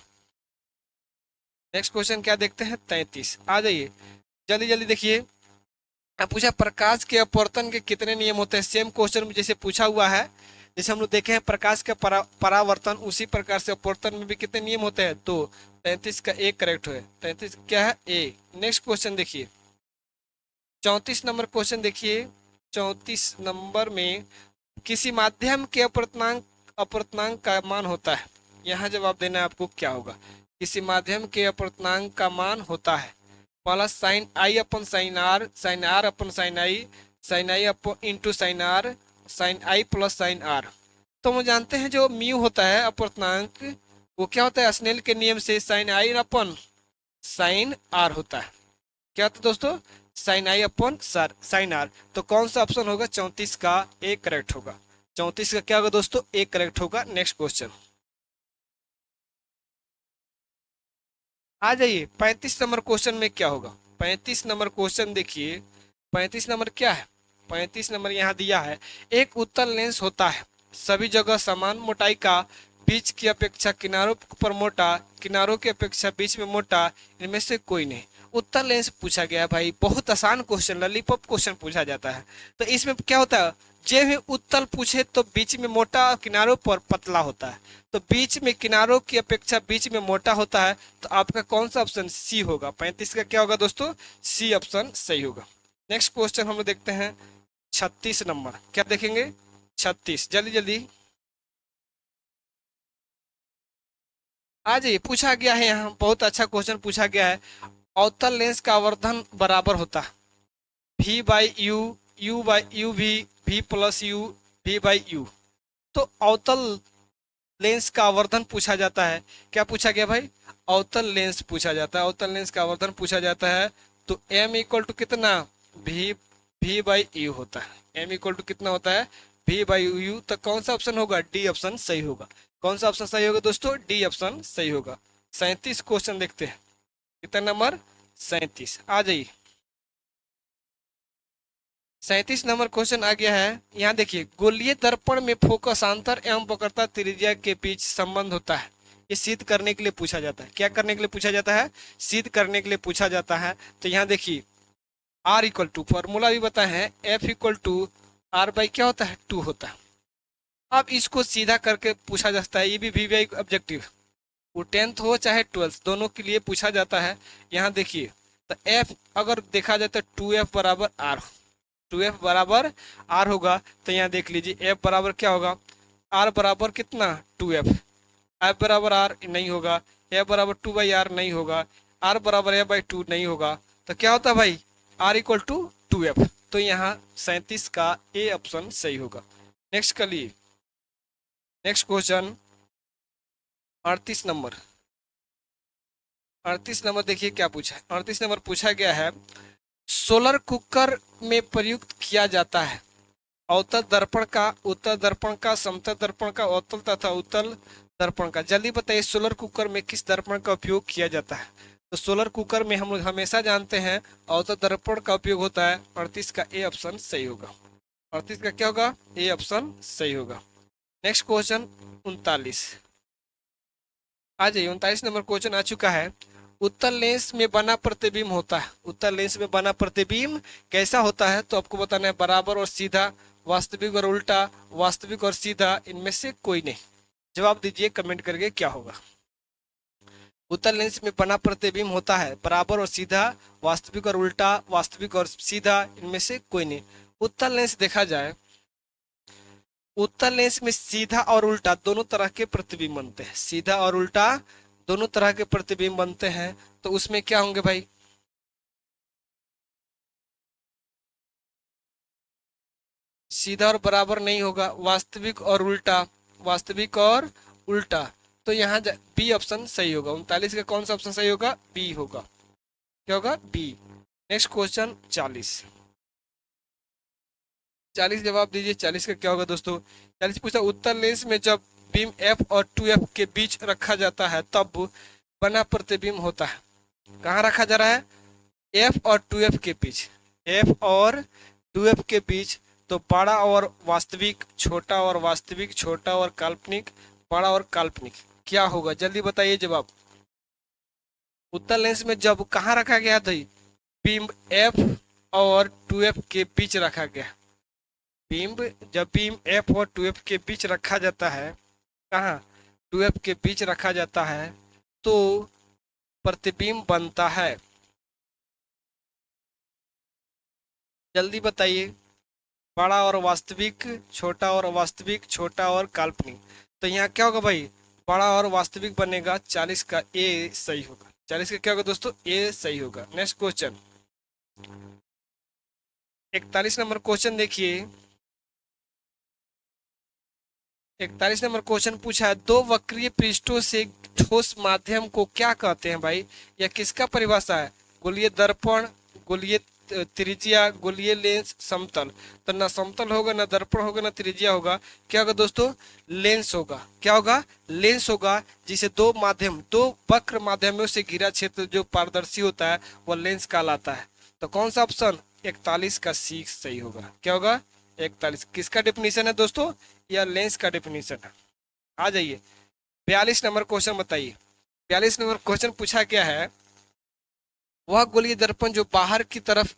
नेक्स्ट क्वेश्चन क्या देखते हैं? 33। आ जाइए जल्दी जल्दी देखिए। अब पूछा प्रकाश के अपवर्तन के कितने नियम होते हैं? सेम क्वेश्चन में जैसे पूछा हुआ है, जैसे हम लोग देखे हैं प्रकाश का परावर्तन, उसी प्रकार से अपवर्तन में भी कितने नियम होते हैं? तो 33 का ए करेक्ट है। 33 क्या है? ए। नेक्स्ट क्वेश्चन देखिए 34 नंबर क्वेश्चन देखिए। 34 नंबर में किसी माध्यम के अपवर्तनांक का मान होता है। यहाँ जवाब देना है आपको क्या होगा? किसी माध्यम के अपवर्तनांक का मान होता है plus sine I upon sine R upon sine I upon into sine R, sine I plus sine R. तो हम जानते हैं जो म्यू होता है अपवर्तनांक, वो क्या होता है? स्नेल के नियम से sine I upon sine R होता है। क्या होता है दोस्तों? Sine I upon sine R. तो कौन सा ऑप्शन होगा? 34 का ए करेक्ट होगा। 34 का क्या होगा दोस्तों? ए करेक्ट होगा। नेक्स्ट क्वेश्चन आ जाइए 35 नंबर क्वेश्चन में क्या होगा? 35 नंबर क्वेश्चन देखिए। 35 नंबर क्या है? 35 नंबर यहाँ दिया है, एक उत्तल लेंस होता है सभी जगह समान मोटाई का, बीच की अपेक्षा किनारों पर मोटा, किनारों की अपेक्षा बीच में मोटा, इनमें से कोई नहीं। उत्तल लेंस पूछा गया है भाई, बहुत आसान क्वेश्चन, लॉलीपॉप क्वेश्चन पूछा जाता है। तो इसमें क्या होता है? जे भी उत्तल पूछे तो बीच में मोटा, किनारों पर पतला होता है। तो बीच में किनारों की अपेक्षा बीच में मोटा होता है। तो आपका कौन सा ऑप्शन? सी होगा। 35 का क्या होगा दोस्तों? सी ऑप्शन सही होगा। नेक्स्ट क्वेश्चन हम लोग देखते हैं 36 नंबर। क्या देखेंगे? 36 जल्दी जल्दी आ जाइए। पूछा गया है यहाँ, बहुत अच्छा क्वेश्चन पूछा गया है। अवतल लेंस का आवर्धन बराबर होता है v by u, u by u भी plus u, v by u. तो अवतल लेंस का आवर्धन पूछा जाता है। क्या पूछा गया भाई? अवतल लेंस पूछा जाता है। अवतल लेंस का आवर्धन पूछा जाता है तो m इक्वल टू कितना? v बाई यू होता है। m इक्वल टू कितना होता है? v by u. तो कौन सा ऑप्शन होगा? डी ऑप्शन सही होगा। कौन सा ऑप्शन सही होगा दोस्तों? डी ऑप्शन सही होगा। 37 क्वेश्चन देखते हैं। कितना नंबर? 37। आ जाइए 37 नंबर क्वेश्चन आ गया है। यहाँ देखिए, गोलीय दर्पण में फोकस अंतर एवं वक्रता त्रिज्या के बीच संबंध होता है। ये सिद्ध करने के लिए पूछा जाता है। क्या करने के लिए पूछा जाता है? सिद्ध करने के लिए पूछा जाता है। तो यहाँ देखिए आर इक्वल टू, फॉर्मूला भी बताए हैं, F equal to R by क्या होता है? 2 होता है। अब इसको सीधा करके पूछा जाता है। ये भी वीवीआई ऑब्जेक्टिव, वो 10th हो चाहे 12th, दोनों के लिए पूछा जाता है। यहाँ देखिए तो एफ अगर देखा जाए तो 2f बराबर आर, 2f बराबर आर होगा। तो यहाँ देख लीजिए f बराबर क्या होगा? r बराबर कितना? 2f। f बराबर r नहीं होगा, f बराबर 2/r नहीं होगा, r बराबर f/2 नहीं होगा। तो क्या होता है भाई? r equal to 2f। तो यहाँ 37 का ए ऑप्शन सही होगा। नेक्स्ट कर लिए। Next question 38 number. 38 नंबर देखिए क्या पूछा है। 38 नंबर पूछा गया है, सोलर कुकर में प्रयुक्त किया जाता है अवतल दर्पण का, उत्तल दर्पण का, समतल दर्पण का, अवतल तथा उत्तल दर्पण का। जल्दी बताइए सोलर कुकर में किस दर्पण का उपयोग किया जाता है? तो सोलर कुकर में हम लोग हमेशा जानते हैं अवतल दर्पण का उपयोग होता है। 38 का ए ऑप्शन सही होगा। 38 का क्या होगा? ए ऑप्शन सही होगा। Next question 39। आ जाइए 39 नंबर क्वेश्चन आ चुका है। उत्तल लेंस में बना प्रतिबिंब होता है। उत्तल लेंस में बना प्रतिबिंब कैसा होता है? तो आपको बताना है बराबर और सीधा, वास्तविक और उल्टा, वास्तविक और सीधा, इनमें से कोई नहीं। जवाब दीजिए कमेंट करके क्या होगा। उत्तल लेंस में बना प्रतिबिंब होता है बराबर और सीधा, वास्तविक और उल्टा, वास्तविक और सीधा, इनमें से कोई नहीं। उत्तल लेंस देखा जाए, उत्तल लेंस में सीधा और उल्टा दोनों तरह के प्रतिबिंब बनते हैं। सीधा और उल्टा दोनों तरह के प्रतिबिंब बनते हैं, तो उसमें क्या होंगे भाई? सीधा और बराबर नहीं होगा, वास्तविक और उल्टा, वास्तविक और उल्टा। तो यहाँ बी ऑप्शन सही होगा। 39 का कौन सा ऑप्शन सही होगा? बी होगा। क्या होगा? बी। Next question 40। 40 जवाब दीजिए। 40 का क्या होगा दोस्तों? 40 पूछा, उत्तर लेंस में जब बीम एफ और 2F के बीच रखा जाता है तब बना प्रतिबिंब होता है। कहाँ रखा जा रहा है? एफ और 2F के बीच। एफ और 2F के बीच। तो बड़ा और वास्तविक, छोटा और वास्तविक, छोटा और काल्पनिक, बड़ा और काल्पनिक, क्या होगा? जल्दी बताइए जवाब। उत्तर लेंस में जब कहाँ रखा गया था? बीम एफ और 2F के बीच रखा गया। बीम, जब बीम एफ और 2F के बीच रखा जाता है, कहाँ? 2F के बीच रखा जाता है, तो प्रतिबिंब बनता है। जल्दी बताइए। बड़ा और वास्तविक, छोटा और वास्तविक, छोटा और काल्पनिक। तो यहाँ क्या होगा भाई? बड़ा और वास्तविक बनेगा। 40 का ए सही होगा। 40 का क्या होगा दोस्तों? ए सही होगा। नेक्स्ट क्वेश्चन 41 नंबर क्वेश्चन देखिए। 41 नंबर क्वेश्चन पूछा है, दो वक्रीय पृष्ठों से ठोस माध्यम को क्या कहते हैं भाई? यह किसका परिभाषा है? गोलीय दर्पण, गोलीय त्रिज्या, गोलीय लेंस, समतल। तो ना समतल होगा, ना दर्पण होगा, ना त्रिज्या होगा। क्या होगा दोस्तों? लेंस होगा। क्या होगा? लेंस होगा। जिसे दो माध्यम, दो वक्र माध्यमों से घिरा क्षेत्र जो पारदर्शी होता है वह लेंस कहलाता है। तो कौन सा ऑप्शन? 41 का सी सही होगा। क्या होगा? 41 किसका डेफिनेशन है दोस्तों? यह लेंस का डेफिनेशन है। आ जाइए 42 नंबर क्वेश्चन बताइए। 42 नंबर क्वेश्चन पूछा क्या है, वह गोलीय दर्पण जो बाहर की तरफ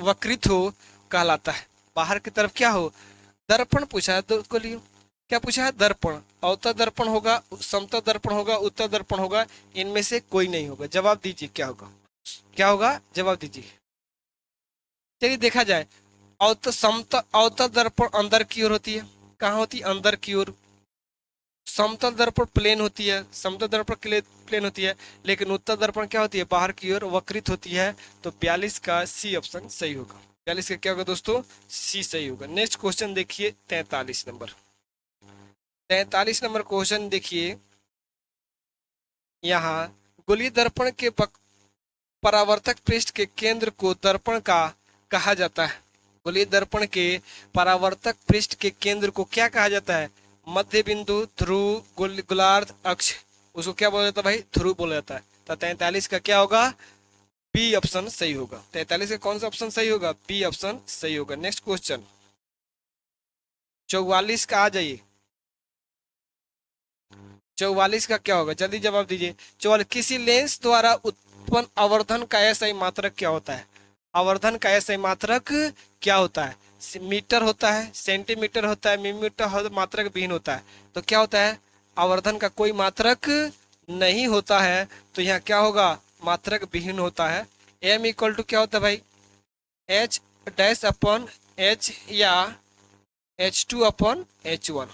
वक्रित हो कहलाता है। बाहर की तरफ क्या हो? दर्पण पूछा है। तो गोलीय क्या पूछा है? दर्पण। अवतल दर्पण होगा, समतल दर्पण होगा, उत्तल दर्पण होगा, इनमें से कोई नहीं होगा। जवाब दीजिए क्या होगा? क्या होगा? जवाब दीजिए। चलिए देखा जाए। अवतल समतल, अवतल दर्पण अंदर की ओर होती है। कहाँ होती है? अंदर की ओर। समतल दर्पण प्लेन होती है, समतल दर्पण प्लेन होती है। लेकिन उत्तल दर्पण क्या होती है? बाहर की ओर वक्रित होती है। तो 42 का सी ऑप्शन सही होगा। 42 का क्या होगा दोस्तों? सी सही होगा। नेक्स्ट क्वेश्चन देखिए 43 नंबर। 43 नंबर क्वेश्चन देखिए। यहाँ गोलीय दर्पण के परावर्तक पृष्ठ के केंद्र को दर्पण का कहा जाता है। गोलीय दर्पण के परावर्तक पृष्ठ के केंद्र को क्या कहा जाता है? मध्य बिंदु, ध्रुव, गोलार्ध, अक्ष। उसको क्या बोला जाता है भाई? ध्रुव बोला जाता है। तो 43 का क्या होगा? बी ऑप्शन सही होगा। 43 का कौन सा ऑप्शन सही होगा? बी ऑप्शन सही होगा। नेक्स्ट क्वेश्चन 44 का आ जाइए। 44 का क्या होगा? जल्दी जवाब दीजिए। 44 किसी लेंस द्वारा उत्पन्न आवर्धन का ऐसा मात्रक क्या होता है? आवर्धन का ऐसा मात्रक क्या होता है? मीटर होता है, सेंटीमीटर होता है, मिलीमीटर मात्रक विहीन होता है। तो क्या होता है? आवर्धन का कोई मात्रक नहीं होता है। तो यहाँ क्या होगा? मात्रक विहीन होता है। एम इक्वल टू क्या होता है भाई? एच डैश अपॉन एच या H2 अपॉन H1।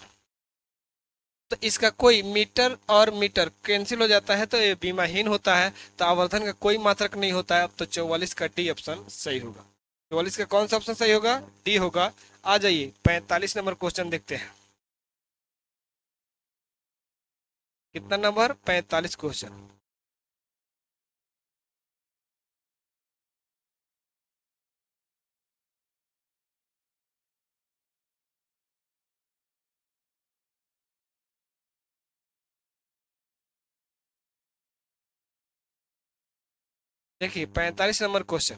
तो इसका कोई मीटर और मीटर कैंसिल हो जाता है, तो ये बीमाहीन होता है। तो आवर्धन का कोई मात्रक नहीं होता है। तो 44 का डी ऑप्शन सही होगा। 44 का कौन सा ऑप्शन सही होगा? डी होगा। आ जाइए 45 नंबर क्वेश्चन देखते हैं। कितना नंबर? 45 क्वेश्चन। देखिए 45 नंबर क्वेश्चन।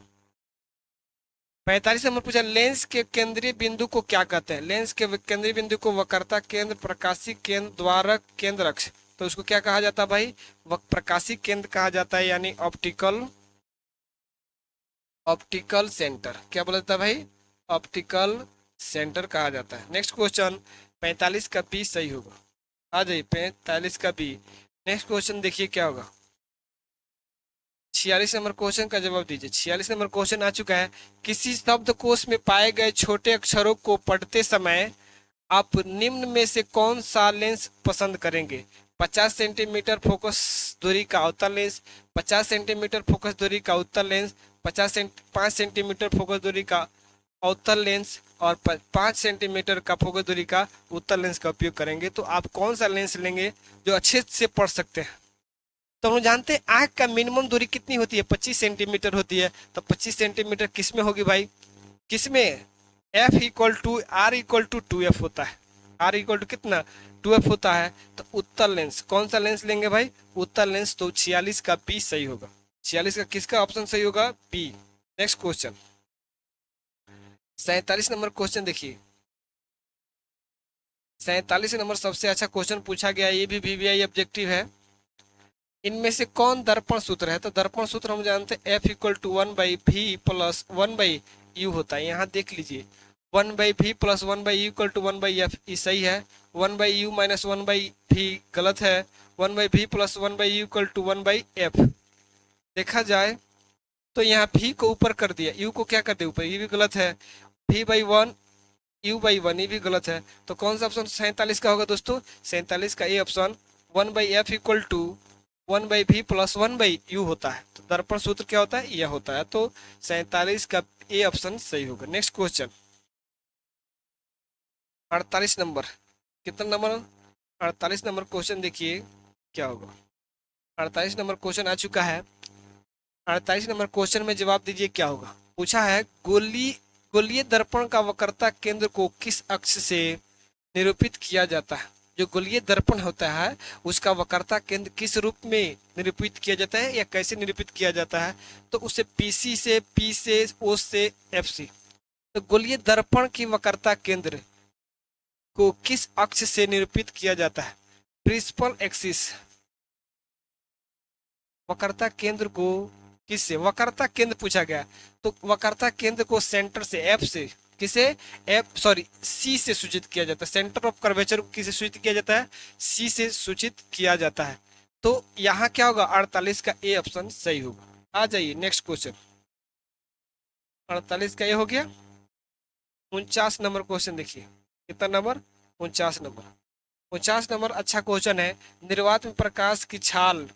45 नंबर पूछा, लेंस के केंद्रीय बिंदु को क्या कहते हैं? लेंस के केंद्रीय बिंदु को वक्रता केंद्र, प्रकाशिक केंद्र, द्वारक केंद्र, अक्ष। तो उसको क्या कहा जाता है भाई? प्रकाशिक केंद्र कहा जाता है, यानी ऑप्टिकल, ऑप्टिकल सेंटर। क्या बोला जाता है भाई? ऑप्टिकल सेंटर कहा जाता है। नेक्स्ट क्वेश्चन 45 का बी सही होगा। आ जाइए 45 का बी। नेक्स्ट क्वेश्चन देखिए क्या होगा। 46 नंबर क्वेश्चन का जवाब दीजिए। 46 नंबर क्वेश्चन आ चुका है, किसी शब्दकोश में पाए गए छोटे अक्षरों को पढ़ते समय आप निम्न में से कौन सा लेंस पसंद करेंगे? 50 सेंटीमीटर फोकस दूरी का अवतल लेंस, 50 सेंटीमीटर फोकस दूरी का उत्तल लेंस, 5 सेंटीमीटर फोकस दूरी का अवतल लेंस और 5 सेंटीमीटर का फोकस दूरी का उत्तल लेंस का उपयोग करेंगे। तो आप कौन सा लेंस लेंगे जो अच्छे से पढ़ सकते हैं? तो हम जानते हैं आंख का मिनिमम दूरी कितनी होती है, 25 सेंटीमीटर होती है। तो 25 सेंटीमीटर किस में होगी भाई? किस में? F equal to R equal to 2f होता है। आर इक्वल टू कितना? 2f होता है। तो उत्तल लेंस, कौन सा लेंस लेंगे भाई? उत्तल लेंस। तो 46 का बी सही होगा। 46 का किसका ऑप्शन सही होगा? B. Next question 47 number question देखिए। 47 नंबर सबसे अच्छा क्वेश्चन पूछा गया, ये भी वीवीआई ऑब्जेक्टिव है। इनमें से कौन दर्पण सूत्र है? तो दर्पण सूत्र हम जानते हैं F equal to 1/v plus 1/u होता है। यहाँ देख लीजिए 1/v plus 1/u equal to 1/f, ये सही है। 1/u माइनस 1/v गलत है। 1/v plus 1/u equal to 1/f। देखा जाए तो यहाँ v को ऊपर कर दिया, u को क्या कर दिया ऊपर, ये भी गलत है। v/1 u/1 ये भी गलत है। तो कौन सा ऑप्शन 47 का होगा दोस्तों? 47 का A option 1/f equal to 1/v plus 1/u होता है। तो दर्पण सूत्र क्या होता है? यह होता है। तो 47 का ए ऑप्शन सही होगा। Next question 48 number. कितना नंबर? 48 नंबर क्वेश्चन देखिए क्या होगा। 48 नंबर क्वेश्चन आ चुका है। 48 नंबर क्वेश्चन में जवाब दीजिए क्या होगा। पूछा है गोलीय दर्पण का वक्रता केंद्र को किस अक्ष से निरूपित किया जाता है? जो गोलीय दर्पण होता है उसका वक्रता केंद्र किस रूप में निरूपित किया जाता है या कैसे निरूपित किया जाता है? तो उसे पीसी से, पी से, ओ से, एफ से। तो गोलीय दर्पण की वक्रता केंद्र को किस अक्ष से निरूपित किया जाता है? Principal axis. वक्रता केंद्र को किससे? वक्रता केंद्र पूछा गया। तो वक्रता केंद्र को सेंटर से, एफ से, किसे? सी से सूचित किया जाता है। सेंटर ऑफ कर्वेचर को किसे सूचित किया जाता है? सी से सूचित किया जाता है। तो यहाँ क्या होगा? 48 का ए ऑप्शन सही होगा। आ जाइए नेक्स्ट क्वेश्चन। 48 का ए हो गया। 49 नंबर क्वेश्चन देखिए। कितना नंबर? 49 नंबर। 49 नंबर अच्छा क्वेश्चन है। निर्वात में प्रकाश की छाल,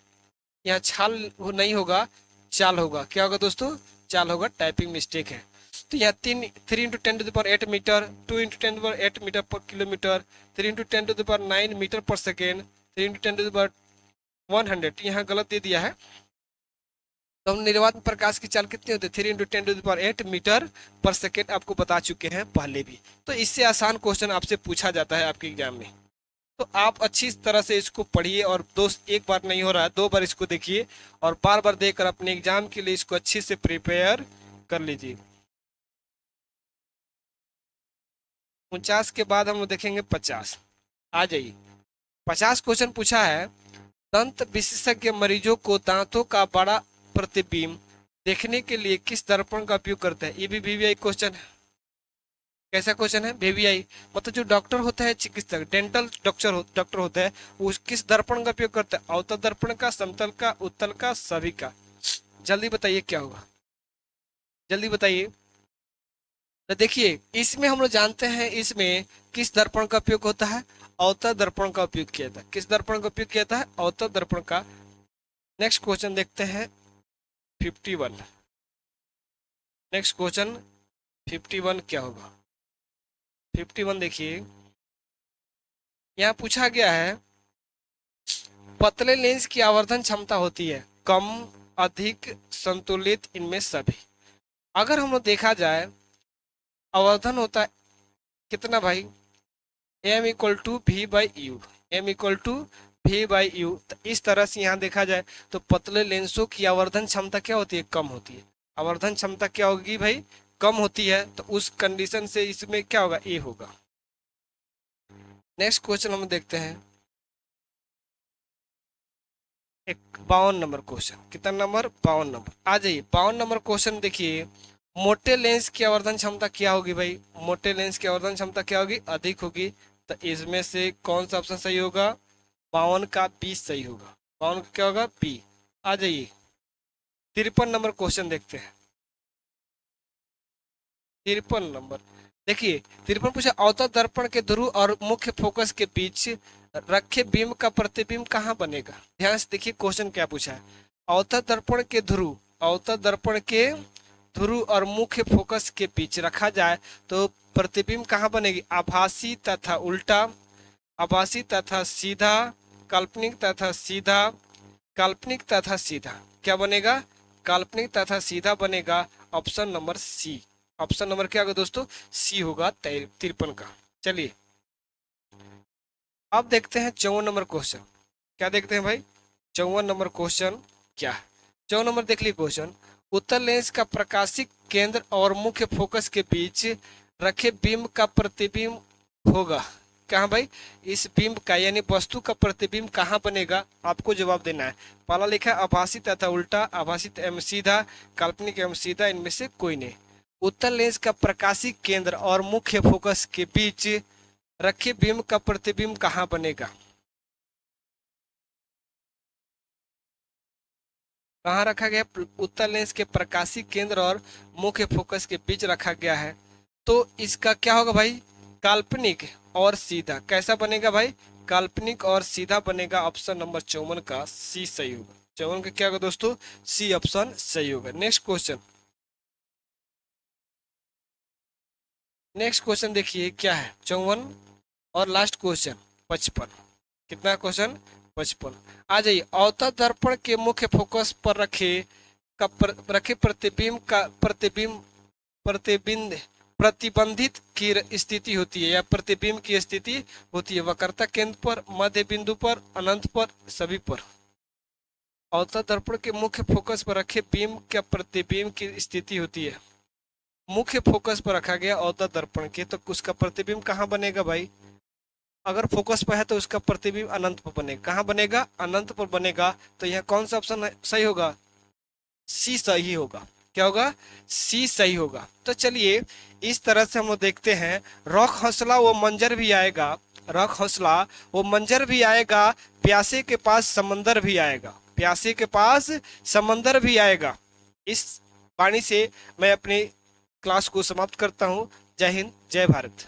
यहाँ छाल नहीं होगा, चाल होगा। क्या होगा दोस्तों? चाल होगा। टाइपिंग मिस्टेक है। तो यहाँ 3 × 10⁸ मीटर, 2 × 10⁸ मीटर पर किलोमीटर, 3 × 10⁹ मीटर पर सेकेंड, 3 × 10⁻100 यहाँ गलत दे दिया है। तो हम निर्वात में प्रकाश की चाल कितनी होती है? 3 × 10⁸ मीटर पर सेकेंड आपको बता चुके हैं पहले भी। तो इससे आसान क्वेश्चन आपसे पूछा जाता है आपके एग्जाम में। तो आप अच्छी तरह से इसको पढ़िए और दोस्त एक बार नहीं हो रहा है, 2 बार इसको देखिए और बार बार देखकर अपने एग्जाम के लिए इसको अच्छे से प्रिपेयर कर लीजिए। 49 के बाद हम देखेंगे 50। आ जाइए। 50 क्वेश्चन पूछा है, दंत विशेषज्ञ मरीजों को दांतों का बड़ा प्रतिबिंब देखने के लिए किस दर्पण का उपयोग करते हैं? ये भी वीवीआई क्वेश्चन है। कैसा क्वेश्चन है? वीवीआई मतलब जो डॉक्टर होता है, चिकित्सक, डेंटल डॉक्टर होता है, वो किस दर्पण का उपयोग करता है? अवतल दर्पण का, समतल का, उत्तल का, सभी का। जल्दी बताइए क्या होगा, जल्दी बताइए। तो देखिए इसमें हम लोग जानते हैं इसमें किस दर्पण का उपयोग होता है? अवतल दर्पण का उपयोग किया था। किस दर्पण का उपयोग किया था? अवतल दर्पण का। नेक्स्ट क्वेश्चन देखते हैं 51। नेक्स्ट क्वेश्चन 51 क्या होगा? 51 देखिए यहाँ पूछा गया है, पतले लेंस की आवर्धन क्षमता होती है कम, अधिक, संतुलित, इनमें सभी। अगर हम लोग देखा जाए आवर्धन होता है कितना भाई? m equal to v/u, m equal to v/u। इस तरह से यहाँ देखा जाए तो पतले लेंसों की आवर्धन क्षमता क्या होती है? कम होती है। आवर्धन क्षमता क्या होगी भाई? कम होती है। तो उस कंडीशन से इसमें क्या होगा? ए होगा। नेक्स्ट क्वेश्चन हम देखते हैं 52 नंबर क्वेश्चन। कितना नंबर? 52 नंबर। आ जाइए 52 नंबर क्वेश्चन देखिए, मोटे लेंस की आवर्धन क्षमता क्या होगी भाई? मोटे लेंस की आवर्धन क्षमता क्या होगी? अधिक होगी। तो इसमें से कौन सा ऑप्शन सही होगा? 52 का बी सही होगा। 52 का क्या होगा? बी। आ जाइए 53 नंबर क्वेश्चन देखते हैं। 53 नंबर देखिए, 53 पूछा, अवतल दर्पण के ध्रुव और मुख्य फोकस के बीच रखे बिंब का प्रतिबिंब कहाँ बनेगा? ध्यान से देखिए क्वेश्चन क्या पूछा है। अवतल दर्पण के ध्रुव, अवतल दर्पण के ध्रुव और मुख्य फोकस के बीच रखा जाए तो प्रतिबिंब कहाँ बनेगी? आभासी तथा उल्टा, आभासी तथा सीधा, काल्पनिक तथा सीधा, काल्पनिक तथा सीधा। क्या बनेगा? काल्पनिक तथा सीधा बनेगा। Option number C. Option number क्या होगा दोस्तों? सी होगा 53 का। चलिए अब देखते हैं 54 नंबर क्वेश्चन। क्या देखते हैं भाई? 54 नंबर क्वेश्चन क्या है? 54 नंबर देख लीजिए क्वेश्चन। उत्तल लेंस का प्रकाशिक केंद्र और मुख्य फोकस के बीच रखे बिंब का प्रतिबिंब होगा। कहाँ भाई? इस बिंब का यानी वस्तु का प्रतिबिंब कहाँ बनेगा? आपको जवाब देना है। पहला लिखा है आभासी तथा उल्टा, आभासी एवं सीधा, काल्पनिक एवं सीधा, इनमें से कोई नहीं। उत्तल लेंस का प्रकाशिक केंद्र और मुख्य फोकस के बीच रखे बिंब का प्रतिबिंब कहाँ बनेगा? कहाँ रखा गया? उत्तल लेंस के प्रकाशिक केंद्र और मुख्य फोकस के बीच रखा गया है। तो इसका क्या होगा भाई? काल्पनिक और सीधा। कैसा बनेगा भाई? काल्पनिक और सीधा बनेगा। ऑप्शन नंबर 54 का सी सही होगा। 54 का क्या होगा दोस्तों? सी ऑप्शन सही होगा। नेक्स्ट क्वेश्चन, नेक्स्ट क्वेश्चन देखिए क्या है। 54 और लास्ट क्वेश्चन 55। कितना क्वेश्चन? 55। आ जाइए। अवतल दर्पण के मुख्य फोकस पर रखे प्रतिबिंब का प्रतिबिंब प्रतिबंधित की स्थिति होती है या प्रतिबिंब की स्थिति होती है वक्रता केंद्र पर, मध्य बिंदु पर, अनंत पर, सभी पर। अवतल दर्पण के मुख्य फोकस पर रखे बिंब का प्रतिबिंब की स्थिति होती है। मुख्य फोकस पर रखा गया अवतल दर्पण के, तो उसका प्रतिबिंब कहाँ बनेगा भाई? अगर फोकस पर है तो उसका प्रतिबिंब अनंत पर बनेगा। कहाँ बनेगा? अनंत पर बनेगा। तो यहाँ कौन सा ऑप्शन सही होगा? सी सही होगा। क्या होगा? सी सही होगा। तो चलिए इस तरह से हम देखते हैं। रॉक हौसला वो मंजर भी आएगा, रॉक हौसला वो मंजर भी आएगा, प्यासे के पास समंदर भी आएगा, प्यासे के पास समंदर भी आएगा। इस वाणी से मैं अपनी क्लास को समाप्त करता हूँ। जय हिंद, जय भारत।